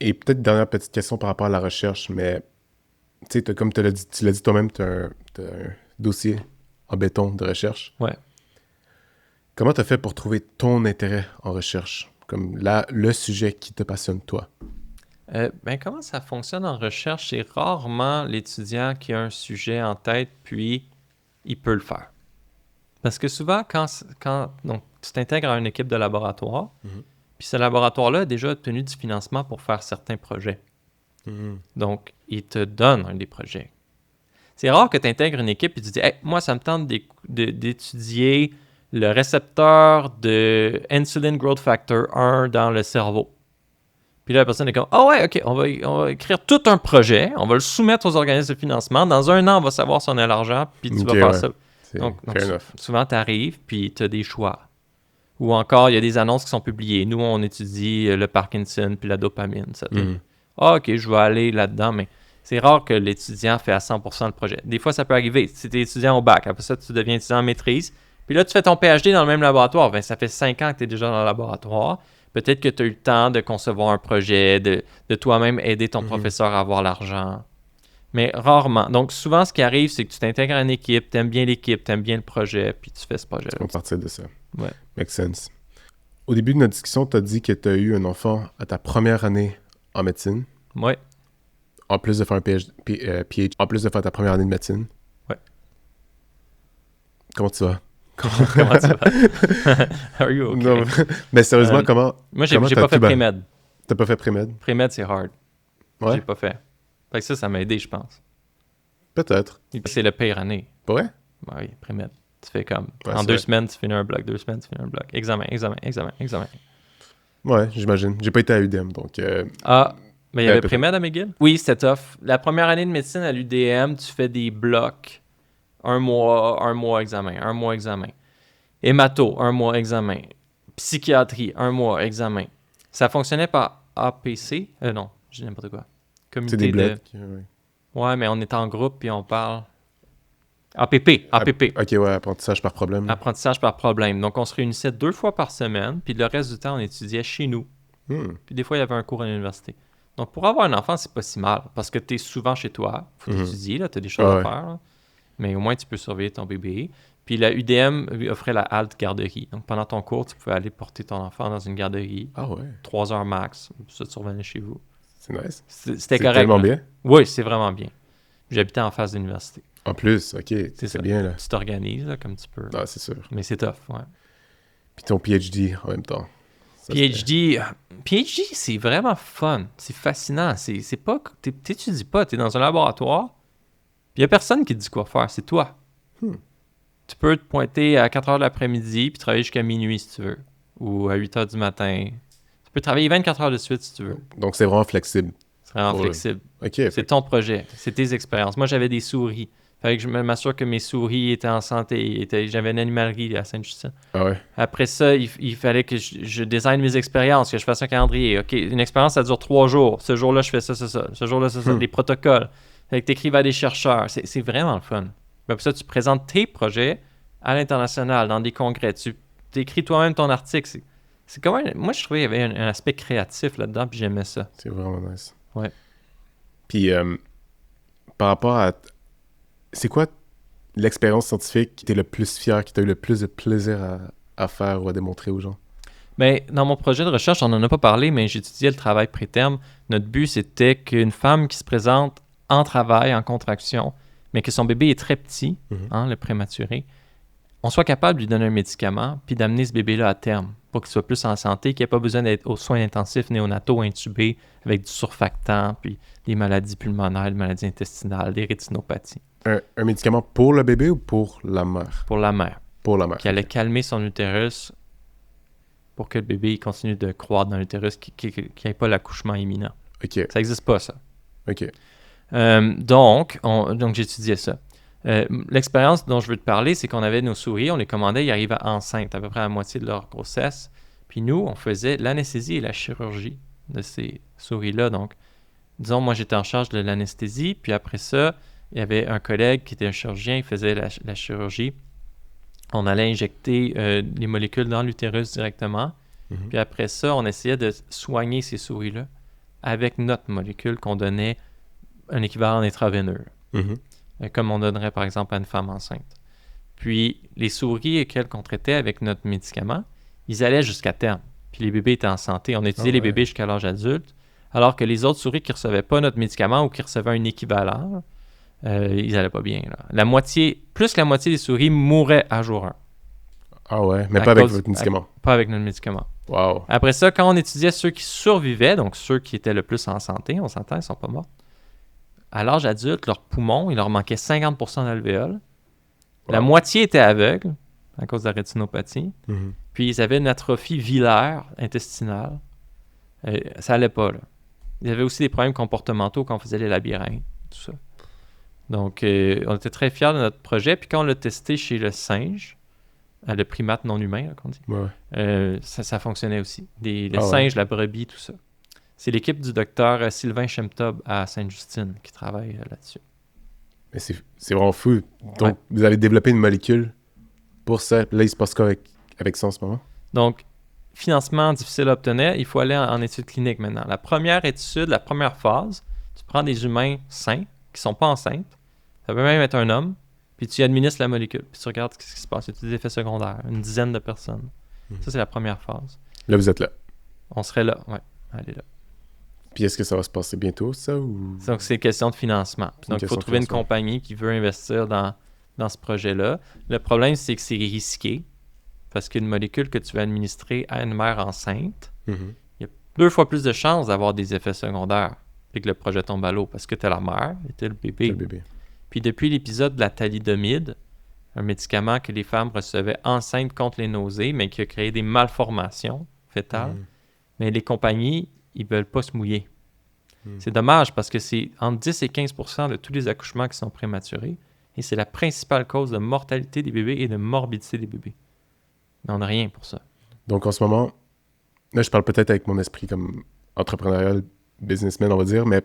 Et peut-être dernière petite question par rapport à la recherche, mais tu sais, comme tu l'as dit toi-même, tu as un dossier en béton de recherche. Ouais. Comment tu as fait pour trouver ton intérêt en recherche? Comme le sujet qui te passionne, toi? Comment ça fonctionne en recherche? C'est rarement l'étudiant qui a un sujet en tête, puis il peut le faire. Parce que souvent, quand donc, tu t'intègres à une équipe de laboratoire, puis ce laboratoire-là a déjà obtenu du financement pour faire certains projets. Donc, il te donne un des projets. C'est rare que tu intègres une équipe et tu dis hey, « moi, ça me tente d'étudier le récepteur de Insulin Growth Factor 1 dans le cerveau. » Puis là, la personne est comme « ah ouais, OK, on va écrire tout un projet, on va le soumettre aux organismes de financement. Dans 1 an, on va savoir si on a l'argent, puis tu vas faire ça. » Donc souvent, tu arrives, puis tu as des choix. Ou encore, il y a des annonces qui sont publiées. Nous, on étudie le Parkinson puis la dopamine. Ah, OK, je vais aller là-dedans, mais c'est rare que l'étudiant fait à 100% le projet. Des fois, ça peut arriver. Si tu es étudiant au bac, après ça, tu deviens étudiant en maîtrise. Puis là, tu fais ton PhD dans le même laboratoire. Ben, ça fait 5 ans que tu es déjà dans le laboratoire. Peut-être que tu as eu le temps de concevoir un projet, de toi-même aider ton professeur à avoir l'argent. Mais rarement. Donc, souvent, ce qui arrive, c'est que tu t'intègres à une équipe, tu aimes bien l'équipe, tu aimes bien le projet, puis tu fais ce projet-là. On partir de ça. Ouais. Make sense. Au début de notre discussion, tu as dit que tu as eu un enfant à ta première année en médecine. Ouais. En plus de faire un PhD, en plus de faire ta première année de médecine. Ouais. Comment tu vas? Comment tu vas? Are you okay? Non, mais sérieusement, comment... Moi, j'ai pas fait pré-med. T'as pas fait pré-med? Pré-med, c'est hard. Ouais? J'ai pas fait. Fait que ça m'a aidé, je pense. Peut-être. C'est la pire année. Pas vrai? Oui, pré-med. Tu fais comme... Ouais, en 2 semaines, tu finis un bloc. 2 semaines, tu finis un bloc. Examen. Ouais, j'imagine. J'ai pas été à UDM, donc... Ah, mais il y avait peut-être. Pré-Med à McGill? Oui, c'était tough. La première année de médecine à l'UDM, tu fais des blocs. Un mois examen, un mois examen. Hémato, un mois examen. Psychiatrie, un mois examen. Ça fonctionnait par APC? Non, je dis n'importe quoi. C'est des Comité blocs. de... Ouais. Ouais, mais on est en groupe puis on parle... APP. Ok, ouais, apprentissage par problème. Apprentissage par problème. Donc, on se réunissait 2 fois par semaine, puis le reste du temps, on étudiait chez nous. Puis des fois, il y avait un cours à l'université. Donc, pour avoir un enfant, c'est pas si mal, parce que tu es souvent chez toi. Faut étudier, là, tu as des choses à faire. Là. Mais au moins, tu peux surveiller ton bébé. Puis la UDM lui offrait la halte garderie. Donc, pendant ton cours, tu pouvais aller porter ton enfant dans une garderie. Ah ouais. 3 heures max. Ça, tu revenais chez vous. C'est nice. C'était correct. Tellement là. bien. Oui, c'est vraiment bien. J'habitais en face de l'université. En plus, ok, C'est ça. bien, là. Tu t'organises, là, comme tu peux. Ah, c'est sûr. Mais c'est tough, ouais. Puis ton PhD en même temps. Ça, PhD, c'est vraiment fun. C'est fascinant. C'est pas... T'étudies pas. T'es dans un laboratoire. Puis il y a personne qui te dit quoi faire. C'est toi. Tu peux te pointer à 4 heures de l'après-midi puis travailler jusqu'à minuit si tu veux. Ou à 8 heures du matin. Tu peux travailler 24 heures de suite si tu veux. Donc c'est vraiment flexible. C'est vraiment flexible. Ok. C'est ton projet. C'est tes expériences. Moi, j'avais des souris. Fallait que je m'assure que mes souris étaient en santé. J'avais une animalerie à Sainte-Justine. Ah ouais. Après ça, il fallait que je design mes expériences, que je fasse un calendrier. OK, une expérience, ça dure 3 jours. Ce jour-là, je fais ça, ça, ça. Ce jour-là, ça, ça. Des protocoles. Fait que t'écrives à des chercheurs. C'est vraiment le fun. Puis après ça, tu présentes tes projets à l'international, dans des congrès. Tu écris toi-même ton article. C'est comme moi, je trouvais qu'il y avait un aspect créatif là-dedans, puis j'aimais ça. C'est vraiment nice. Ouais. Puis par rapport à... C'est quoi l'expérience scientifique qui t'es le plus fier, qui t'a eu le plus de plaisir à faire ou à démontrer aux gens? Bien, dans mon projet de recherche, on n'en a pas parlé, mais j'étudiais le travail préterme. Notre but, c'était qu'une femme qui se présente en travail, en contraction, mais que son bébé est très petit, le prématuré, on soit capable de lui donner un médicament puis d'amener ce bébé-là à terme pour qu'il soit plus en santé, qu'il n'ait pas besoin d'être aux soins intensifs néonataux intubés avec du surfactant, puis des maladies pulmonaires, des maladies intestinales, des rétinopathies. Un médicament pour le bébé ou pour la mère? Pour la mère. Pour la mère. Qui allait calmer son utérus pour que le bébé continue de croître dans l'utérus, qu'il n'y ait pas l'accouchement imminent. OK. Ça n'existe pas, ça. OK. Donc j'étudiais ça. L'expérience dont je veux te parler, c'est qu'on avait nos souris, on les commandait, ils arrivaient enceintes, à peu près à la moitié de leur grossesse. Puis nous, on faisait l'anesthésie et la chirurgie de ces souris-là. Donc, disons, moi, j'étais en charge de l'anesthésie, puis après ça, il y avait un collègue qui était un chirurgien, il faisait la chirurgie. On allait injecter les molécules dans l'utérus directement. Puis après ça, on essayait de soigner ces souris-là avec notre molécule qu'on donnait un équivalent intraveineux. Comme on donnerait par exemple à une femme enceinte. Puis les souris auxquelles qu'on traitait avec notre médicament, ils allaient jusqu'à terme. Puis les bébés étaient en santé. On étudiait les bébés jusqu'à l'âge adulte, alors que les autres souris qui ne recevaient pas notre médicament ou qui recevaient un équivalent, ils n'allaient pas bien. Là. Plus la moitié des souris mouraient à jour 1. Ah ouais, mais pas avec votre médicament. Pas avec notre médicament. Wow. Après ça, quand on étudiait ceux qui survivaient, donc ceux qui étaient le plus en santé, on s'entend, ils ne sont pas morts. À l'âge adulte, leurs poumons, il leur manquait 50% d'alvéoles. La moitié était aveugle à cause de la rétinopathie. Puis ils avaient une atrophie vilaire intestinale. Ça allait pas, là. Il y avait aussi des problèmes comportementaux quand on faisait les labyrinthes, tout ça. Donc, on était très fiers de notre projet. Puis quand on l'a testé chez le singe, le primate non humain, là, qu'on dit, ça fonctionnait aussi. Le singe, la brebis, tout ça. C'est l'équipe du docteur Sylvain Chemtob à Sainte-Justine qui travaille là-dessus. Mais c'est vraiment fou. Donc, vous avez développé une molécule pour ça. Là, il se passe quoi avec ça en ce moment? Donc, financement difficile à obtenir. Il faut aller en études cliniques maintenant. La première étude, la première phase, tu prends des humains sains qui ne sont pas enceintes. Ça peut même être un homme. Puis tu administres la molécule. Puis tu regardes ce qui se passe. Il y a des effets secondaires. Une dizaine de personnes. Ça, c'est la première phase. Là, vous êtes là. On serait là. Oui, elle est là. Puis est-ce que ça va se passer bientôt, ça? Ou... Donc, c'est une question de financement. Donc, il faut trouver une compagnie qui veut investir dans ce projet-là. Le problème, c'est que c'est risqué parce qu'une molécule que tu vas administrer à une mère enceinte, il y a 2 fois plus de chances d'avoir des effets secondaires et que le projet tombe à l'eau parce que tu as la mère et tu as le bébé. Puis depuis l'épisode de la thalidomide, un médicament que les femmes recevaient enceintes contre les nausées, mais qui a créé des malformations fœtales, Mais les compagnies, ils veulent pas se mouiller. Hmm. C'est dommage parce que c'est entre 10 et 15% de tous les accouchements qui sont prématurés et c'est la principale cause de mortalité des bébés et de morbidité des bébés. Mais on n'a rien pour ça. Donc en ce moment, là je parle peut-être avec mon esprit comme entrepreneurial, businessman on va dire, mais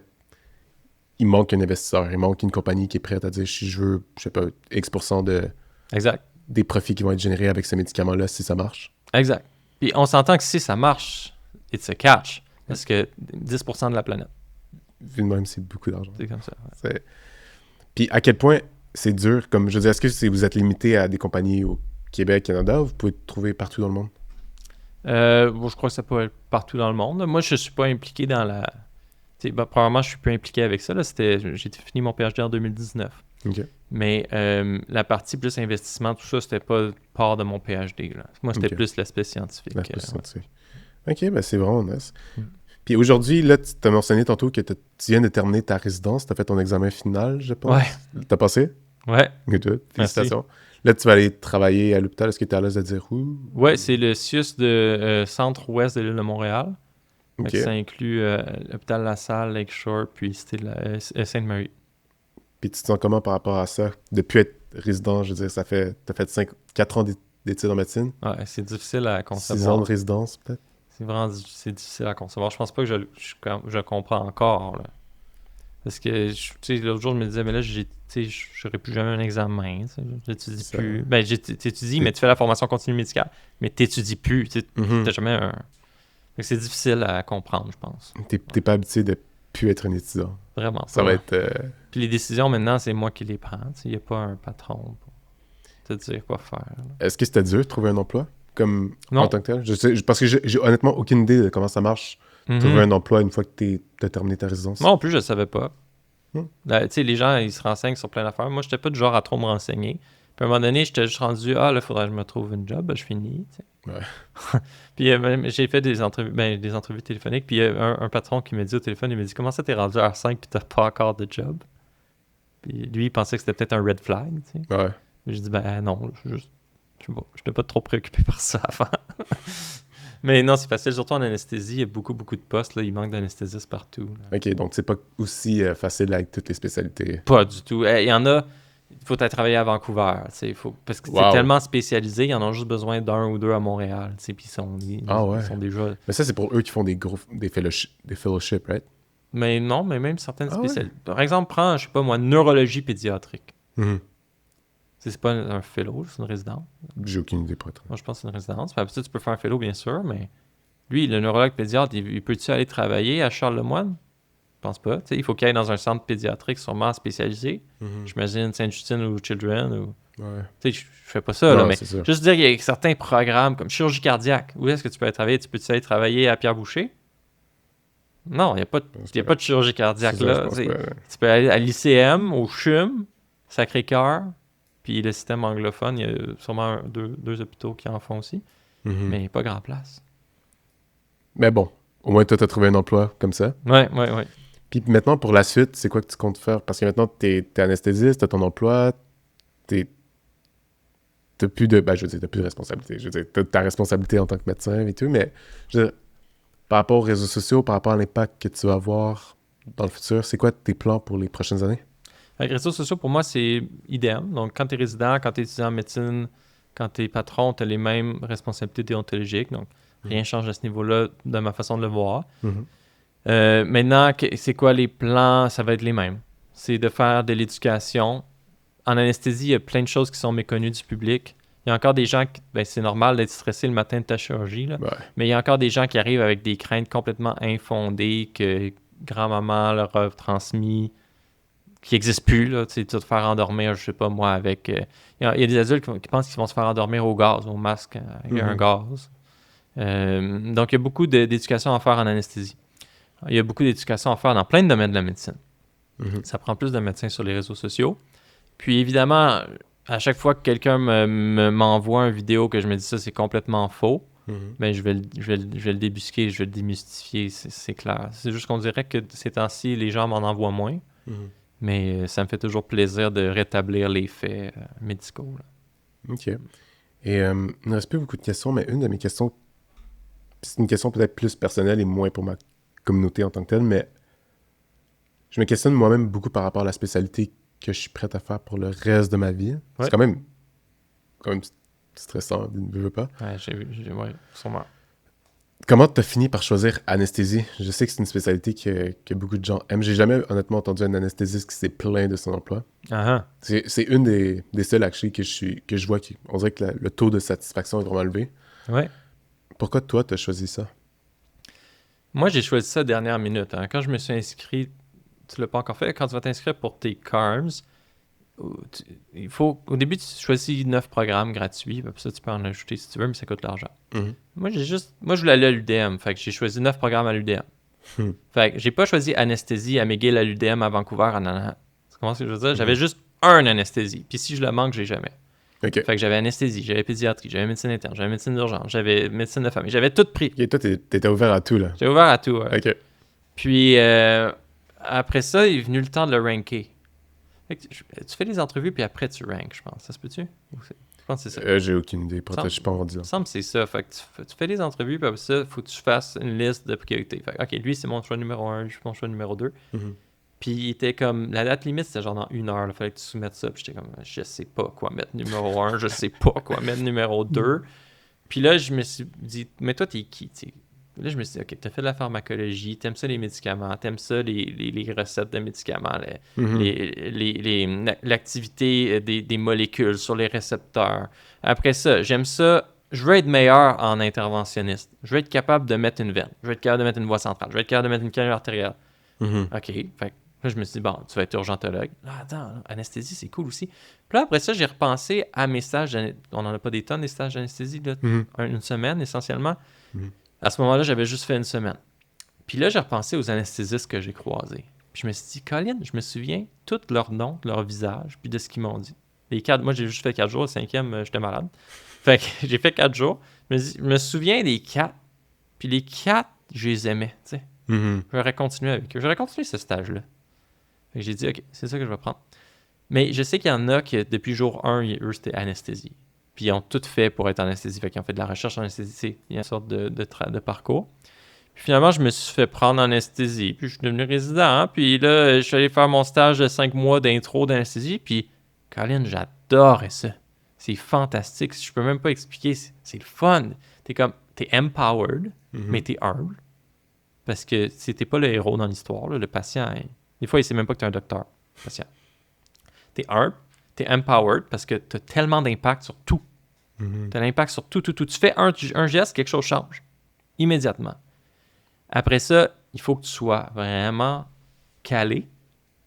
il manque un investisseur, il manque une compagnie qui est prête à dire si je veux, je sais pas, X% Exact. des profits qui vont être générés avec ce médicament-là si ça marche. Exact. Puis on s'entend que si ça marche, it's a catch. Parce que 10% de la planète. Vu de même, c'est beaucoup d'argent. C'est comme ça. Ouais. Puis à quel point c'est dur, comme je veux dire, est-ce que vous êtes limité à des compagnies au Québec, Canada, ou vous pouvez trouver partout dans le monde? Bon, je crois que ça peut être partout dans le monde. Moi, je suis pas impliqué dans la... probablement, je suis plus impliqué avec ça. Là. J'ai fini mon PhD en 2019. OK. Mais la partie plus investissement, tout ça, c'était pas part de mon PhD. Là. Moi, c'était plus l'aspect scientifique. L'aspect scientifique. OK, ben c'est vraiment nice. Mm. Puis aujourd'hui, là, tu t'as mentionné tantôt que tu viens de terminer ta résidence, tu as fait ton examen final, je pense. Ouais. T'as passé? Ouais. Good. Félicitations. Là, tu vas aller travailler à l'hôpital. Est-ce que tu es à l'aise de dire où? Ouais, c'est le CIUS de centre-ouest de l'île de Montréal. OK. Ça inclut l'hôpital La Salle, Lakeshore, puis c'était Sainte-Marie. Puis tu te sens comment par rapport à ça? Depuis être résident, je veux dire, t'as fait 4 ans d'études en médecine? Ouais, c'est difficile à 6 concevoir. ans de résidence, peut-être? C'est difficile à concevoir. Je pense pas que je comprends encore. Là. Parce que, tu sais, l'autre jour, je me disais, mais là, j'aurais plus jamais un examen. J'étudie Ça- plus. Ben, t'étudies, mais tu fais la formation continue médicale. Mais t'étudies plus. Mhm. T'as jamais un... Fait que c'est difficile à comprendre, je pense. T'es pas habitué de plus être un étudiant. Vraiment. Ça va être... Puis les décisions, maintenant, c'est moi qui les prends. Il n'y a pas un patron pour te dire quoi faire. Là. Est-ce que c'était dur de trouver un emploi? Comme Non. en tant que tel? Parce que j'ai honnêtement aucune idée de comment ça marche, trouver un emploi une fois que t'as terminé ta résidence. Moi, en plus, je savais pas. Hmm. Tu sais, les gens, ils se renseignent sur plein d'affaires. Moi, j'étais pas du genre à trop me renseigner. Puis à un moment donné, j'étais juste rendu, là, il faudrait que je me trouve une job. Ben, je finis. Ouais. Puis j'ai fait des entrevues téléphoniques. Puis il y a un patron qui m'a dit au téléphone, il m'a dit, comment ça t'es rendu à R5 puis t'as pas encore de job? Puis lui, il pensait que c'était peut-être un red flag. Tu sais. Ouais. J'ai dit, ben non, je n'étais pas trop préoccupé par ça avant. Mais non, c'est facile. Surtout en anesthésie, il y a beaucoup de postes. Là, il manque d'anesthésistes partout. Là. OK, donc c'est pas aussi facile avec toutes les spécialités. Pas du tout. Il y en a, il faut aller travailler à Vancouver. Parce que c'est tellement spécialisé, ils en ont juste besoin d'un ou deux à Montréal. Puis ils sont déjà... Mais ça, c'est pour eux qui font des fellowships, right? Mais non, mais même certaines spécialités. Ouais. Par exemple, prends, je sais pas moi, neurologie pédiatrique. Mm-hmm. C'est pas un fellow, c'est une résidence. J'ai aucune idée pour être. Moi, je pense que c'est une résidence. Puis après ça, tu peux faire un fellow, bien sûr, mais lui, le neurologue pédiatre, il peut-tu aller travailler à Charles-le-Moine? Je pense pas. T'sais, il faut qu'il aille dans un centre pédiatrique sûrement spécialisé. Mm-hmm. J'imagine Sainte-Justine ou Children. Ou... Ouais. Je fais pas ça, non, là, mais juste dire qu'il y a certains programmes comme chirurgie cardiaque. Où est-ce que tu peux aller travailler? Tu peux-tu aller travailler à Pierre-Boucher? Non, il n'y a pas de chirurgie cardiaque là. Tu peux aller à l'ICM, au CHUM, Sacré-Cœur, puis le système anglophone, il y a sûrement deux hôpitaux qui en font aussi, mais pas grand place. Mais bon, au moins toi, tu as trouvé un emploi comme ça. Ouais. Puis maintenant, pour la suite, c'est quoi que tu comptes faire? Parce que maintenant, t'es anesthésiste, t'as ton emploi, t'as plus de... Ben, je veux dire, t'as plus de responsabilité. Je veux dire, t'as ta responsabilité en tant que médecin et tout, mais je veux dire, par rapport aux réseaux sociaux, par rapport à l'impact que tu vas avoir dans le futur, c'est quoi tes plans pour les prochaines années? Les réseaux sociaux, pour moi, c'est idéal. Donc, quand tu es résident, quand tu es étudiant en médecine, quand tu es patron, tu as les mêmes responsabilités déontologiques. Donc, rien ne change à ce niveau-là de ma façon de le voir. Maintenant, c'est quoi les plans? Ça va être les mêmes. C'est de faire de l'éducation. En anesthésie, il y a plein de choses qui sont méconnues du public. Il y a encore des gens qui... c'est normal d'être stressé le matin de ta chirurgie, là. Ouais. Mais il y a encore des gens qui arrivent avec des craintes complètement infondées que grand-maman leur a transmis, qui n'existent plus, là. Tu sais, te faire endormir, je sais pas moi, avec... Il y a des adultes qui pensent qu'ils vont se faire endormir au gaz, au masque, avec un gaz. Donc, il y a beaucoup d'éducation à faire en anesthésie. Il y a beaucoup d'éducation à faire dans plein de domaines de la médecine. Ça prend plus de médecins sur les réseaux sociaux. Puis évidemment, à chaque fois que quelqu'un m'envoie une vidéo que je me dis ça, c'est complètement faux, ben je vais le débusquer, je vais le démystifier, c'est clair. C'est juste qu'on dirait que ces temps-ci, les gens m'en envoient moins, mais ça me fait toujours plaisir de rétablir les faits médicaux. Là. OK. Et il ne reste plus beaucoup de questions, mais une de mes questions c'est une question peut-être plus personnelle et moins pour ma communauté en tant que telle, mais je me questionne moi-même beaucoup par rapport à la spécialité que je suis prêt à faire pour le reste de ma vie. Ouais. C'est quand même stressant, ne veux pas. Ouais, sûrement. Comment t'as fini par choisir anesthésie? Je sais que c'est une spécialité que beaucoup de gens aiment. J'ai jamais honnêtement entendu un anesthésiste qui s'est plaint de son emploi. Ah C'est une des seules actually que je vois on dirait que le taux de satisfaction est vraiment élevé. ouais. Pourquoi toi t'as choisi ça? Moi, j'ai choisi ça dernière minute. Hein. Quand je me suis inscrit, tu l'as pas encore fait, quand tu vas t'inscrire pour tes CARMS, il faut, au début, tu choisis 9 programmes gratuits, puis après ça, tu peux en ajouter si tu veux, mais ça coûte de l'argent. Mhm. Moi, je voulais aller à l'UDM, fait que j'ai choisi 9 programmes à l'UDM. Fait que j'ai pas choisi anesthésie à McGill à l'UDM à Vancouver en allant. Tu comprends ce que je veux dire? J'avais juste un anesthésie, puis si je le manque, j'ai jamais. OK. Fait que j'avais anesthésie, j'avais pédiatrie, j'avais médecine interne, j'avais médecine d'urgence, j'avais médecine de famille, j'avais tout pris. Et toi, t'étais ouvert à tout, là. J'ai ouvert à tout. Ouais. OK. Puis après ça, il est venu le temps de le ranker. Fait que tu fais les entrevues, puis après tu ranks, je pense. Ça se peut-tu? Je pense que c'est ça. J'ai aucune idée. Pour ça, je suis pas rendu Il là. me semble que c'est ça. Fait que tu fais les entrevues, puis après ça, il faut que tu fasses une liste de priorités. Fait que, OK, lui, c'est mon choix numéro 1, lui, c'est mon choix numéro 2. Mhm. Puis il était comme... La date limite, c'était genre dans 1 heure. Il fallait que tu soumettes ça. Puis j'étais comme, je sais pas quoi mettre numéro 1, je sais pas quoi mettre numéro 2. Puis là, je me suis dit, mais toi, t'es qui, t'sais? Là, je me suis dit, OK, t'as fait de la pharmacologie, t'aimes ça les médicaments, t'aimes ça les recettes de médicaments, l'activité des molécules sur les récepteurs. Après ça, j'aime ça, je veux être meilleur en interventionniste. Je veux être capable de mettre une veine, je veux être capable de mettre une voie centrale, je veux être capable de mettre une canule artérielle. Mhm. OK, fait que là, je me suis dit, bon, tu vas être urgentologue. Ah, attends, anesthésie, c'est cool aussi. Puis là, après ça, j'ai repensé à mes stages, on n'en a pas des tonnes, des stages d'anesthésie, là, Mhm. une semaine essentiellement. Mhm. À ce moment-là, j'avais juste fait une semaine. Puis là, j'ai repensé aux anesthésistes que j'ai croisés. Puis je me suis dit, Colin, je me souviens tous leurs noms, de leur visage, puis de ce qu'ils m'ont dit. Les 4, moi, j'ai juste fait 4 jours, le 5e, j'étais malade. Fait que j'ai fait 4 jours. Je me souviens des 4, puis les 4, je les aimais, tu sais. Mhm. J'aurais continué avec eux. J'aurais continué ce stage-là. Fait que j'ai dit, OK, c'est ça que je vais prendre. Mais je sais qu'il y en a qui, depuis jour 1, eux, c'était anesthésie. Puis ils ont tout fait pour être anesthésie. Fait qu'ils ont fait de la recherche en anesthésie. Il y a une sorte de parcours. Puis finalement, je me suis fait prendre en anesthésie. Puis je suis devenu résident. Hein? Puis là, je suis allé faire mon stage de 5 mois d'intro d'anesthésie. Puis, Colin, j'adorais ça. C'est fantastique. Je peux même pas expliquer. C'est le fun. T'es empowered, mais t'es humble. Parce que t'es pas le héros dans l'histoire. Là. Le patient, des fois, il sait même pas que t'es un docteur. Le patient. T'es humble, t'es empowered parce que t'as tellement d'impact sur tout. Mhm. T'as l'impact sur tout. Tu fais un geste, quelque chose change. Immédiatement. Après ça, il faut que tu sois vraiment calé.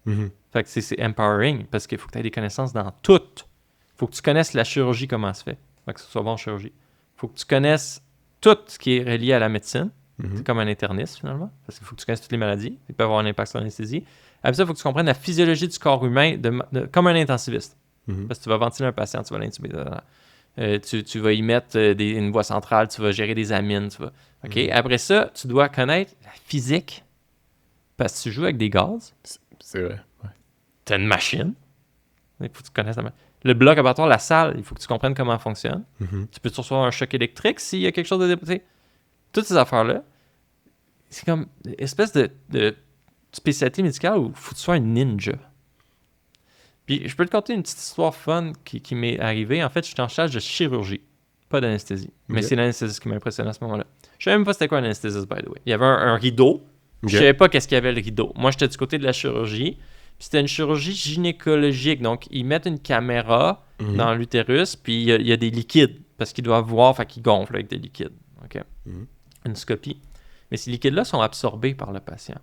Mhm. Fait que c'est empowering parce qu'il faut que tu aies des connaissances dans tout. Il faut que tu connaisses la chirurgie, comment ça se fait. Fait que tu sois bon en chirurgie. Il faut que tu connaisses tout ce qui est relié à la médecine. Mhm. C'est comme un interniste, finalement. Parce qu'il faut que tu connaisses toutes les maladies. Il peut avoir un impact sur l'anesthésie. Après ça, il faut que tu comprennes la physiologie du corps humain comme un intensiviste. Mhm. Parce que tu vas ventiler un patient, tu vas l'intuber. Tu vas y mettre une voie centrale, tu vas gérer des amines. OK? Après ça, tu dois connaître la physique. Parce que tu joues avec des gaz. C'est vrai. Ouais. Tu as une machine. Il faut que tu connaisses la machine. Le bloc opératoire, la salle, il faut que tu comprennes comment elle fonctionne. Mhm. Tu peux recevoir un choc électrique s'il y a quelque chose de déposé. Toutes ces affaires-là, c'est comme une espèce de spécialité médicale où il faut que tu sois un ninja. Puis je peux te conter une petite histoire fun qui m'est arrivée. En fait, j'étais en charge de chirurgie, pas d'anesthésie. Mais Ok. c'est l'anesthésiste qui m'a impressionné à ce moment-là. Je savais même pas c'était quoi un anesthésiste, by the way. Il y avait un rideau. Ok. Je savais pas qu'est-ce qu'il y avait le rideau. Moi, j'étais du côté de la chirurgie. Puis c'était une chirurgie gynécologique. Donc, ils mettent une caméra Mhm. dans l'utérus, puis il y a des liquides. Parce qu'ils doivent voir, fait qu'ils gonflent avec des liquides. OK? Mhm. Une scopie. Mais ces liquides-là sont absorbés par le patient.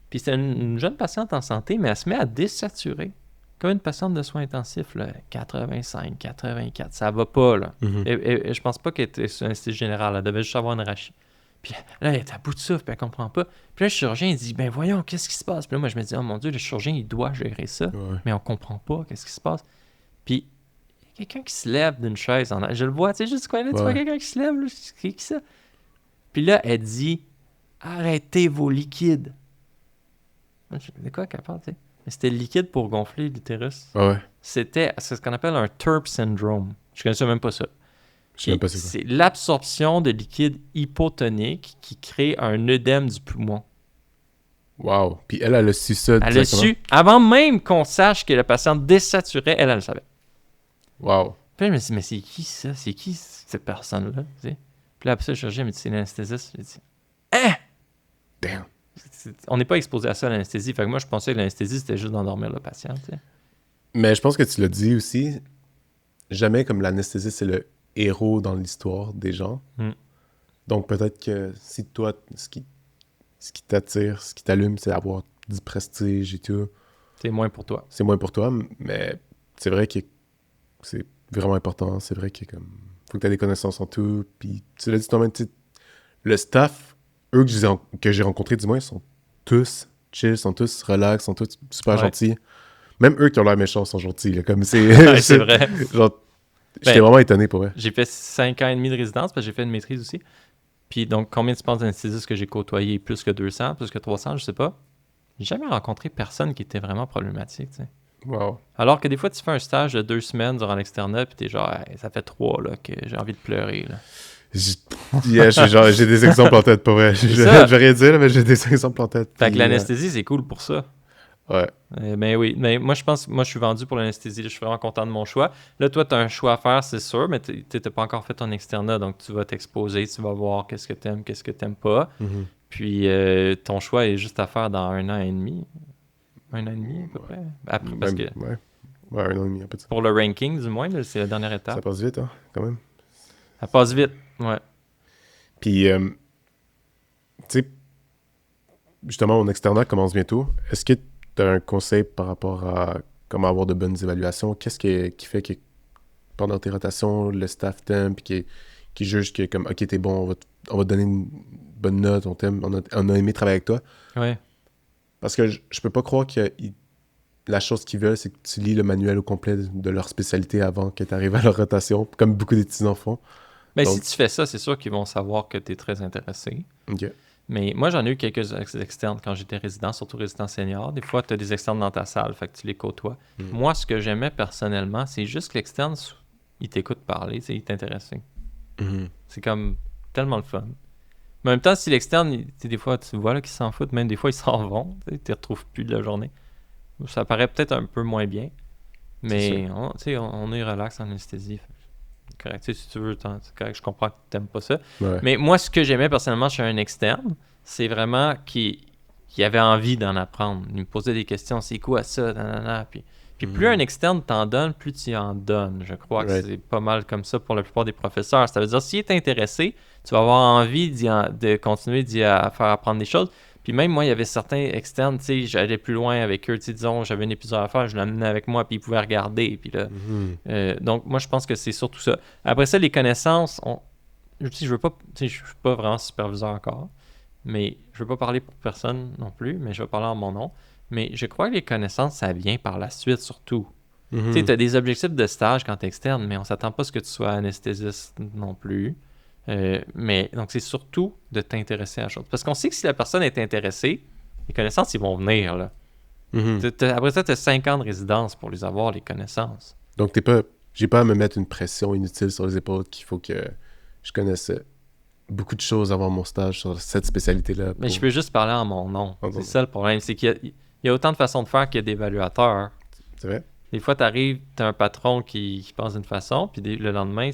Puis c'est une jeune patiente en santé, mais elle se met à désaturer. Comme une patiente de soins intensifs, là, 85, 84. Ça va pas, là. Mhm. Et je pense pas qu'elle était sur anesthésie générale. Elle devait juste avoir une rachie. Puis là, elle est à bout de souffle, puis elle comprend pas. Puis là, le chirurgien, il dit, ben voyons, qu'est-ce qui se passe? Puis là, moi, je me dis, oh mon Dieu, le chirurgien, il doit gérer ça. Ouais. Mais on comprend pas, qu'est-ce qui se passe? Puis, il y a quelqu'un qui se lève d'une chaise. Je le vois, tu sais, juste quoi, là, tu vois Ouais. quelqu'un qui se lève, là, c'est qui ça? Puis là, elle dit, arrêtez vos liquides. De quoi qu'elle parle, tu sais? Mais c'était le liquide pour gonfler l'utérus. Ouais. C'est ce qu'on appelle un TERP syndrome. Je connaissais même pas ça. Je sais même pas c'est quoi. C'est l'absorption de liquide hypotonique qui crée un œdème du poumon. Wow. Puis elle a su ça Elle a directement. su, avant même qu'on sache que le patient désaturait, elle le savait. Wow. Puis là, je me suis dit, mais c'est qui ça? C'est qui cette personne-là? Tu sais? Puis là, après ça, le chirurgien me dit, c'est l'anesthésiste. J'ai dit, hein? Damn. On n'est pas exposé à ça, l'anesthésie. Fait que moi, je pensais que l'anesthésie, c'était juste d'endormir le patient. Tu sais. Mais je pense que tu l'as dit aussi, jamais comme l'anesthésiste, c'est le héros dans l'histoire des gens. Mm. Donc peut-être que si toi, ce qui t'attire, ce qui t'allume, c'est avoir du prestige et tout, C'est moins pour toi. c'est moins pour toi, mais c'est vrai que c'est vraiment important. C'est vrai que comme faut que tu aies des connaissances en tout. Puis tu l'as dit toi-même, tu sais, le staff, eux que j'ai rencontrés du moins, sont tous chill, sont tous relax, sont tous super gentils. Même eux qui ont l'air méchants sont gentils. Là, comme c'est, C'est vrai. Genre, j'étais vraiment étonné pour eux. J'ai fait 5 ans et demi de résidence parce que j'ai fait une maîtrise aussi. Puis donc, combien tu penses d'anesthésistes que j'ai côtoyé? Plus que 200, plus que 300, je sais pas. J'ai jamais rencontré personne qui était vraiment problématique, tu sais. Wow. Alors que des fois, tu fais un stage de 2 semaines durant l'externat, puis t'es genre, hey, ça fait 3 là, que j'ai envie de pleurer. Là. J'ai des exemples en tête, pour vrai. Je vais rien dire, mais j'ai des exemples en tête. Fait que l'anesthésie, c'est cool pour ça. Ouais. Ben oui, mais moi, je pense, moi, je suis vendu pour l'anesthésie. Je suis vraiment content de mon choix. Là, toi, tu as un choix à faire, c'est sûr, mais tu n'as pas encore fait ton externat, donc tu vas t'exposer, tu vas voir qu'est-ce que tu aimes, qu'est-ce que tu n'aimes pas. Mm-hmm. Puis ton choix est juste à faire dans 1 an et demi. 1 an et demi, à peu près. Après, parce que Ouais, 1 an et demi, un peu de ça. pour le ranking, du moins, là, c'est la dernière étape. Ça passe vite, hein, quand même. Ça passe vite, ouais. Puis, tu sais, justement, mon externat commence bientôt. Est-ce que tu as un conseil par rapport à comment avoir de bonnes évaluations? Qu'est-ce qui fait que pendant tes rotations, le staff t'aime, puis qui juge que, comme, OK, t'es bon, on va te donner une bonne note, on t'aime, on a aimé travailler avec toi? Ouais. Parce que je peux pas croire que la chose qu'ils veulent, c'est que tu lis le manuel au complet de leur spécialité avant que tu arrives à leur rotation, comme beaucoup d'étudiants font. Ben, Donc- si tu fais ça, c'est sûr qu'ils vont savoir que tu es très intéressé. OK. Mais moi, j'en ai eu quelques externes quand j'étais résident, surtout résident senior. Des fois, tu as des externes dans ta salle, fait que tu les côtoies. Moi, ce que j'aimais personnellement, c'est juste que l'externe, il t'écoute parler, tu sais, il t'intéresse. Mhm. C'est comme tellement le fun. Mais en même temps, si l'externe, des fois, tu vois là, qu'ils s'en foutent, même des fois, ils s'en vont, tu ne retrouves plus de la journée. Ça paraît peut-être un peu moins bien, mais on est relax en anesthésie. Correct. Tu sais, si tu veux, c'est correct, je comprends que tu n'aimes pas ça. Ouais. Mais moi, ce que j'aimais personnellement chez un externe, c'est vraiment qu'il avait envie d'en apprendre. Il me posait des questions, c'est quoi ça? Nanana. Puis plus un externe t'en donne, plus tu en donnes. Je crois que c'est pas mal comme ça pour la plupart des professeurs. Ça veut dire, s'il est intéressé, tu vas avoir envie de continuer à faire apprendre des choses. Puis même moi, il y avait certains externes, tu sais, j'allais plus loin avec eux. Tu sais, disons, j'avais un épisode à faire, je l'amenais avec moi, puis ils pouvaient regarder. Puis là, donc, moi, je pense que c'est surtout ça. Après ça, les connaissances, je veux pas, tu sais, je suis pas vraiment superviseur encore, mais je veux pas parler pour personne non plus, mais je vais parler en mon nom. Mais je crois que les connaissances, ça vient par la suite, surtout. Tu sais, tu as des objectifs de stage quand tu es externe, mais on s'attend pas à ce que tu sois anesthésiste non plus. Mais donc, c'est surtout de t'intéresser à la chose. Parce qu'on sait que si la personne est intéressée, les connaissances, ils vont venir. Là. Après ça, tu as 5 ans de résidence pour les avoir, les connaissances. Donc, j'ai pas à me mettre une pression inutile sur les épaules qu'il faut que je connaisse beaucoup de choses avant mon stage sur cette spécialité-là. Mais je peux juste parler en mon nom. En ton C'est nom. ça le problème. C'est qu'il y a autant de façons de faire qu'il y a d'évaluateurs. C'est vrai? Des fois, tu arrives, tu as un patron qui pense d'une façon, puis le lendemain,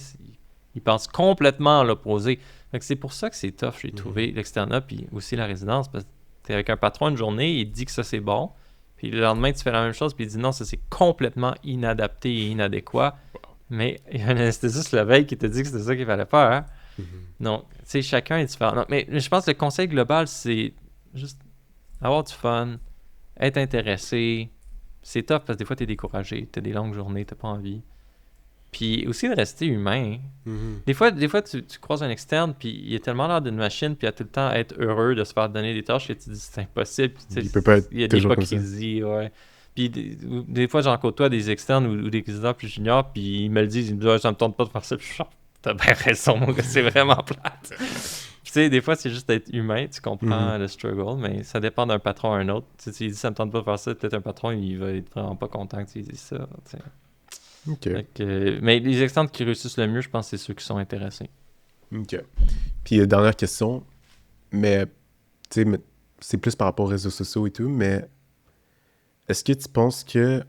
il pense complètement à l'opposé. Donc, c'est pour ça que c'est tough, j'ai trouvé, l'externat, puis aussi la résidence, parce que tu es avec un patron une journée, il dit que ça, c'est bon, puis le lendemain, tu fais la même chose, puis il dit non, ça, c'est complètement inadapté et inadéquat. Mais il y a un anesthésiste la veille qui te dit que c'était ça qu'il fallait faire. Hein? Donc, tu sais, chacun est différent. Non, mais je pense que le conseil global, c'est juste avoir du fun, être intéressé. C'est tough parce que des fois, tu es découragé, tu as des longues journées, tu n'as pas envie. Puis aussi de rester humain. Des fois tu croises un externe, puis il est tellement l'air d'une machine, puis il a tout le temps à être heureux de se faire donner des tâches que tu dis c'est impossible. Puis, Il peut pas être il y a de toujours comme ça. l'hypocrisie, ouais. Puis des fois, j'en côtoie des externes ou des résidents plus juniors, puis ils me le disent, ils me disent, ça me tente pas de faire ça. Puis je suis genre, t'as bien raison, mon gars, c'est vraiment plate. Tu sais, des fois, c'est juste être humain, tu comprends le struggle, mais ça dépend d'un patron à un autre. Tu sais, il dit, ça me tente pas de faire ça, peut-être un patron, il va être vraiment pas content que tu dises ça. Tu sais. OK. Mais les extents qui réussissent le mieux, je pense que c'est ceux qui sont intéressés. OK. Puis, dernière question, mais, tu sais, c'est plus par rapport aux réseaux sociaux et tout, mais est-ce que tu penses que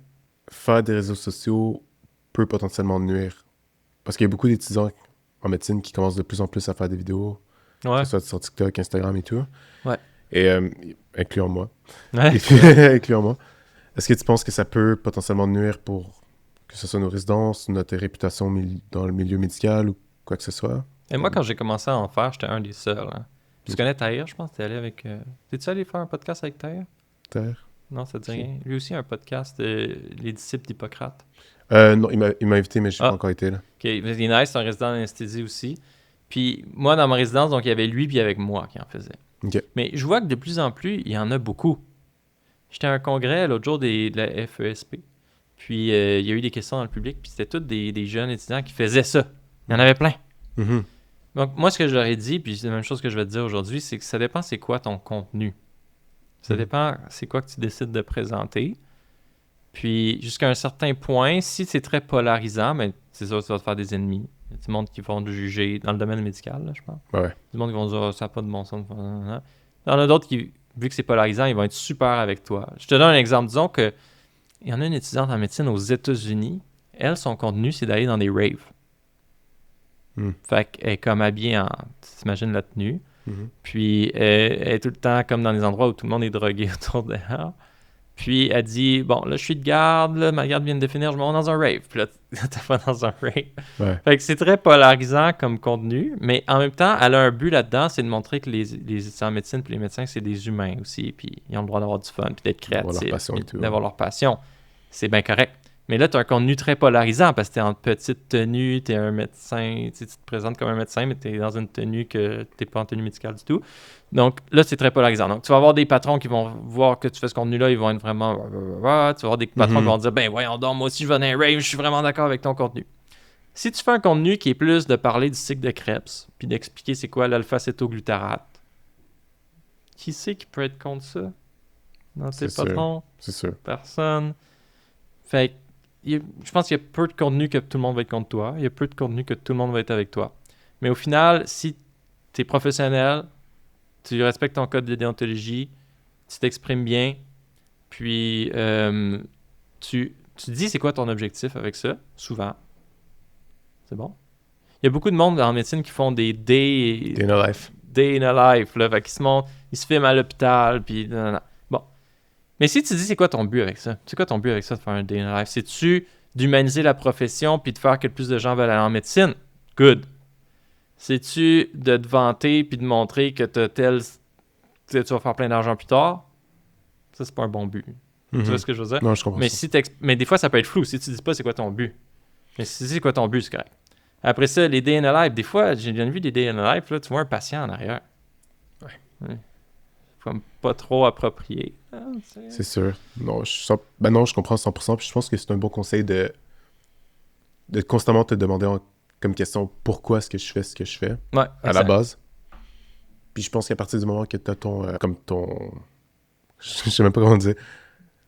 faire des réseaux sociaux peut potentiellement nuire? Parce qu'il y a beaucoup d'étudiants en médecine qui commencent de plus en plus à faire des vidéos, que Ouais. ce soit sur TikTok, Instagram et tout. Ouais. Et incluant moi. Ouais. Et puis, incluant moi. Est-ce que tu penses que ça peut potentiellement nuire pour que ce soit nos résidences, notre réputation dans le milieu médical ou quoi que ce soit? Et moi, quand j'ai commencé à en faire, j'étais un des seuls. Hein. Tu connais Tahir, je pense que t'es allé avec... T'es-tu allé faire un podcast avec Tahir? Terre? Non, ça te dit rien. Lui aussi a un podcast, Les disciples d'Hippocrate. Non, il m'a invité, mais je n'ai pas encore été là. OK, il est nice, c'est un résident d'anesthésie aussi. Puis moi, dans ma résidence, donc il y avait lui puis avec moi qui en faisait. OK. Mais je vois que de plus en plus, il y en a beaucoup. J'étais à un congrès l'autre jour de la FESP. Puis il y a eu des questions dans le public, puis c'était tous des jeunes étudiants qui faisaient ça. Il y en avait plein. Mhm. Donc moi, ce que je leur ai dit, puis c'est la même chose que je vais te dire aujourd'hui, c'est que ça dépend c'est quoi ton contenu. Ça dépend c'est quoi que tu décides de présenter. Puis jusqu'à un certain point, si c'est très polarisant, mais c'est ça, tu vas te faire des ennemis. Il y a du monde qui vont te juger dans le domaine médical, là, je pense. Ouais. Du monde qui vont dire oh, ça n'a pas de bon sens. Il y en a d'autres qui, vu que c'est polarisant, ils vont être super avec toi. Je te donne un exemple. Disons que il y en a une étudiante en médecine aux États-Unis. Elle, son contenu, c'est d'aller dans des raves. Fait qu'elle est comme habillée en... T'imagines la tenue. Puis elle est tout le temps comme dans des endroits où tout le monde est drogué autour d'elle. Puis elle dit, bon, là, je suis de garde, là, ma garde vient de définir, je me rends dans un rave. Puis là, t'es pas dans un rave. Ouais. Fait que c'est très polarisant comme contenu, mais en même temps, elle a un but là-dedans, c'est de montrer que les étudiants en médecine puis les médecins, c'est des humains aussi, puis ils ont le droit d'avoir du fun, puis d'être créatifs, D'avoir leur passion et tout, d'avoir leur passion. C'est bien correct. Mais là, tu as un contenu très polarisant parce que tu es en petite tenue, tu es un médecin, tu te présentes comme un médecin, mais tu es dans une tenue que tu n'es pas en tenue médicale du tout. Donc là, c'est très polarisant. Donc tu vas avoir des patrons qui vont voir que tu fais ce contenu-là, ils vont être vraiment... Tu vas avoir des patrons qui vont dire « Ben voyons donc, moi aussi je vais dans un rave, je suis vraiment d'accord avec ton contenu. » Si tu fais un contenu qui est plus de parler du cycle de Krebs, puis d'expliquer c'est quoi l'alpha-cétoglutarate, qui c'est qui peut être contre ça? Dans tes patrons? C'est sûr. Personne. Fait que je pense qu'il y a peu de contenu que tout le monde va être contre toi. Il y a peu de contenu que tout le monde va être avec toi. Mais au final, si tu es professionnel, tu respectes ton code de déontologie, tu t'exprimes bien, puis tu dis c'est quoi ton objectif avec ça, souvent. C'est bon. Il y a beaucoup de monde en médecine qui font des day in a life. Day in a life. Là, fait qu'ils se montrent, ils se filment à l'hôpital, puis... Bon. Mais si tu dis c'est quoi ton but avec ça? C'est quoi ton but avec ça de faire un day in a life? C'est-tu d'humaniser la profession puis de faire que plus de gens veulent aller en médecine? Good. C'est-tu de te vanter puis de montrer que tu vas faire plein d'argent plus tard? Ça, c'est pas un bon but. Tu vois ce que je veux dire? Non, je comprends mais, ça. mais des fois, ça peut être flou. Si tu dis pas c'est quoi ton but. Mais si tu dis c'est quoi ton but, c'est correct. Après ça, les day in a life, des fois, j'ai bien vu des day in a life, là, tu vois un patient en arrière. Ouais. Faut pas trop approprié. C'est sûr. Non, je comprends 100%. Puis je pense que c'est un bon conseil de constamment te demander comme question pourquoi est-ce que je fais ce que je fais à la base. Puis je pense qu'à partir du moment que tu as je sais même pas comment dire.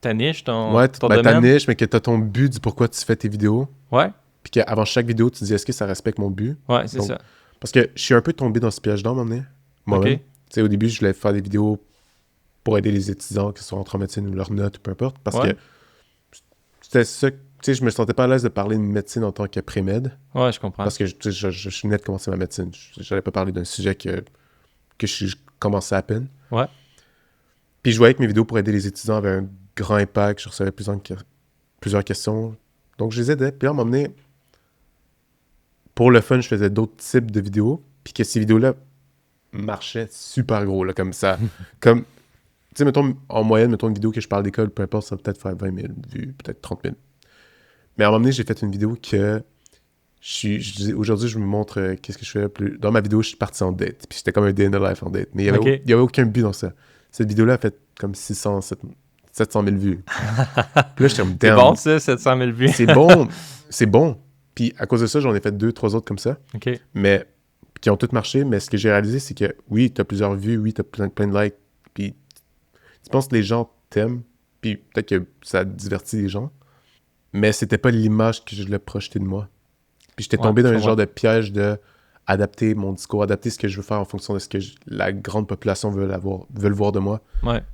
Ta niche, ton ta domaine. niche, mais que tu as ton but du pourquoi tu fais tes vidéos. Ouais. Puis qu'avant chaque vidéo, tu te dis est-ce que ça respecte mon but? Ouais, c'est ça. Parce que je suis un peu tombé dans ce piège-là, moi-même. Okay. Tu sais, au début, je voulais faire des vidéos pour aider les étudiants, que ce soit en médecine ou leurs notes, peu importe. Parce que c'était ça. Tu sais, je me sentais pas à l'aise de parler de médecine en tant que pré-med. Ouais, je comprends. Parce que je suis net de commencer ma médecine. Je n'allais pas parler d'un sujet que je commençais à peine. Ouais. Puis je voyais que mes vidéos pour aider les étudiants avaient un grand impact. Je recevais plusieurs questions. Donc, je les aidais. Puis là, à un moment donné, pour le fun, je faisais d'autres types de vidéos. Puis que ces vidéos-là marchaient super gros, là, comme ça. Comme, tu sais, mettons, en moyenne, mettons une vidéo que je parle d'école, peu importe, ça va peut-être faire 20 000 vues, peut-être 30 000. Mais à un moment donné, j'ai fait une vidéo que aujourd'hui, je me montre qu'est-ce que je fais plus. Dans ma vidéo, je suis parti en date. Puis c'était comme un day in the life en date. Mais il n'y avait aucun but dans ça. Cette vidéo-là a fait comme 700 000 vues. Puis là, j'étais comme, c'est bon, ça, 700 000 vues. C'est bon. Puis à cause de ça, j'en ai fait 2-3 autres comme ça. OK. Mais qui ont toutes marché. Mais ce que j'ai réalisé, c'est que oui, tu as plusieurs vues, oui, tu as plein de likes. Puis tu penses que les gens t'aiment. Puis peut-être que ça divertit les gens. mais c'était pas l'image que je voulais projeter de moi. Puis j'étais tombé dans un genre de piège de adapter mon discours, adapter ce que je veux faire en fonction de ce que la grande population veut voir de moi,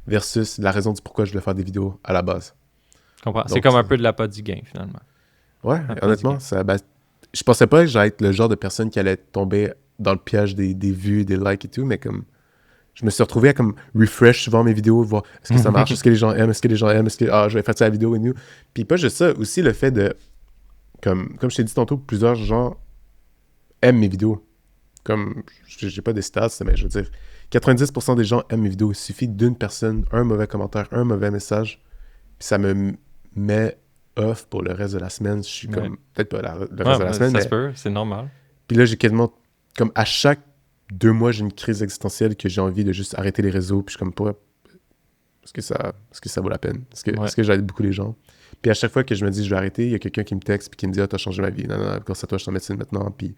versus la raison du pourquoi je voulais faire des vidéos à la base. Je comprends. Donc, c'est comme un peu de l'appât du gain, finalement. Ouais, honnêtement, je pensais pas que j'allais être le genre de personne qui allait tomber dans le piège des vues, des likes et tout, mais comme je me suis retrouvé à comme refresh souvent mes vidéos, voir est-ce que ça marche, est-ce que les gens aiment, est-ce que je vais faire ça la vidéo et nous. Puis pas juste ça, aussi le fait de comme je t'ai dit tantôt, plusieurs gens aiment mes vidéos. Comme j'ai pas des stats, mais je veux dire 90% des gens aiment mes vidéos. Il suffit d'une personne, un mauvais commentaire, un mauvais message, puis ça me met off pour le reste de la semaine. Je suis comme peut-être pas le reste de la semaine, ça se peut, c'est normal. Puis là, j'ai quasiment comme à chaque 2 mois, j'ai une crise existentielle que j'ai envie de juste arrêter les réseaux. Puis je suis comme, pas, est-ce que ça vaut la peine? Est-ce que j'aide beaucoup les gens? Puis à chaque fois que je me dis, je vais arrêter, il y a quelqu'un qui me texte puis qui me dit, t'as changé ma vie. Non, grâce à toi, je suis en médecine maintenant. Puis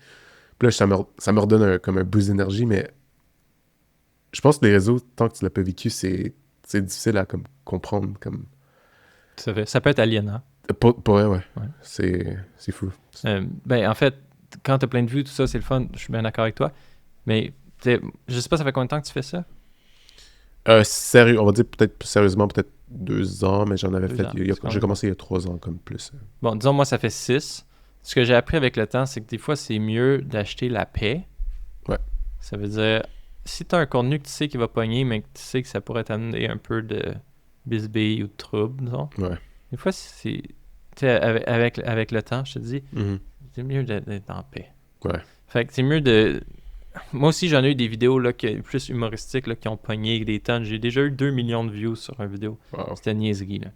là, ça me redonne comme un boost d'énergie. Mais je pense que les réseaux, tant que tu l'as pas vécu, c'est difficile à comme, comprendre. Comme... Ça peut être aliénant. Pour vrai, ouais. C'est fou. En fait, quand t'as plein de vues, tout ça, c'est le fun. Je suis bien d'accord avec toi. Mais je sais pas, ça fait combien de temps que tu fais ça? Sérieux, on va dire sérieusement, peut-être 2 ans, mais j'en avais fait. J'ai commencé il y a 3 ans, comme plus. Bon, disons, moi, ça fait 6. Ce que j'ai appris avec le temps, c'est que des fois, c'est mieux d'acheter la paix. Ouais. Ça veut dire, si t'as un contenu que tu sais qu'il va pogner, mais que tu sais que ça pourrait t'amener un peu de bisbille ou de trouble, disons. Ouais. Des fois, c'est. Tu sais, avec le temps, je te dis, c'est mieux d'être en paix. Ouais. Fait que c'est mieux de. Moi aussi, j'en ai eu des vidéos là, plus humoristiques là, qui ont pogné des tonnes. J'ai déjà eu 2 millions de views sur une vidéo. Wow. C'était une niaiserie. Là.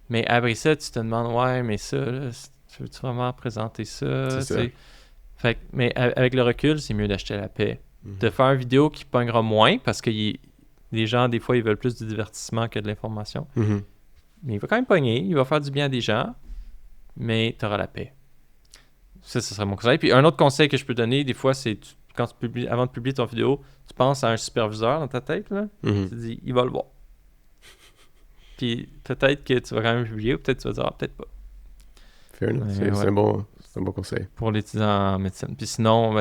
Mais après ça, tu te demandes, ouais, mais ça, là, tu veux-tu vraiment présenter ça? C'est ça. Fait que, mais avec le recul, c'est mieux d'acheter la paix. De faire une vidéo qui pognera moins parce que les gens, des fois, ils veulent plus du divertissement que de l'information. Mais il va quand même pogner, il va faire du bien à des gens, mais tu auras la paix. Ça serait mon conseil. Puis un autre conseil que je peux donner, des fois, c'est avant de publier ton vidéo, tu penses à un superviseur dans ta tête, là. Tu te dis, il va le voir. Puis peut-être que tu vas quand même publier, ou peut-être tu vas dire, peut-être pas. Fair enough. C'est un bon conseil. Pour l'étudiant en médecine. Puis sinon,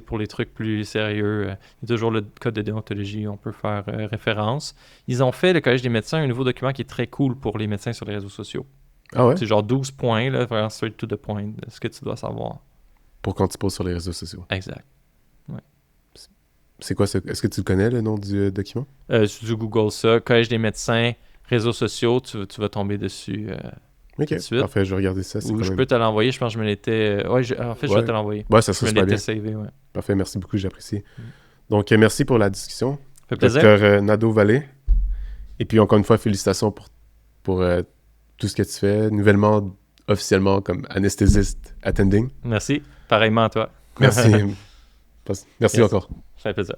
pour les trucs plus sérieux, il y a toujours le code de déontologie, on peut faire référence. Ils ont fait, le Collège des médecins, un nouveau document qui est très cool pour les médecins sur les réseaux sociaux. Ah ouais? C'est genre 12 points, là, vraiment straight to the point, de ce que tu dois savoir. Pour quand tu poses sur les réseaux sociaux. Exact. Ouais. C'est quoi ça? Est-ce que tu connais, le nom du document? Si tu Google ça, Collège des médecins, réseaux sociaux, tu vas tomber dessus. Ok, parfait, je vais regarder ça. Ou je peux te l'envoyer, je pense que je me l'étais... je vais te l'envoyer. Ouais, ça serait super bien. Savé, ouais. Parfait, merci beaucoup, j'apprécie. Donc, merci pour la discussion. Ça fait plaisir. Dr Nadeau-Vallée. Et puis, encore une fois, félicitations pour tout ce que tu fais. Nouvellement, officiellement, comme anesthésiste attending. Merci. Pareillement à toi. Merci. Merci encore. Ça fait plaisir.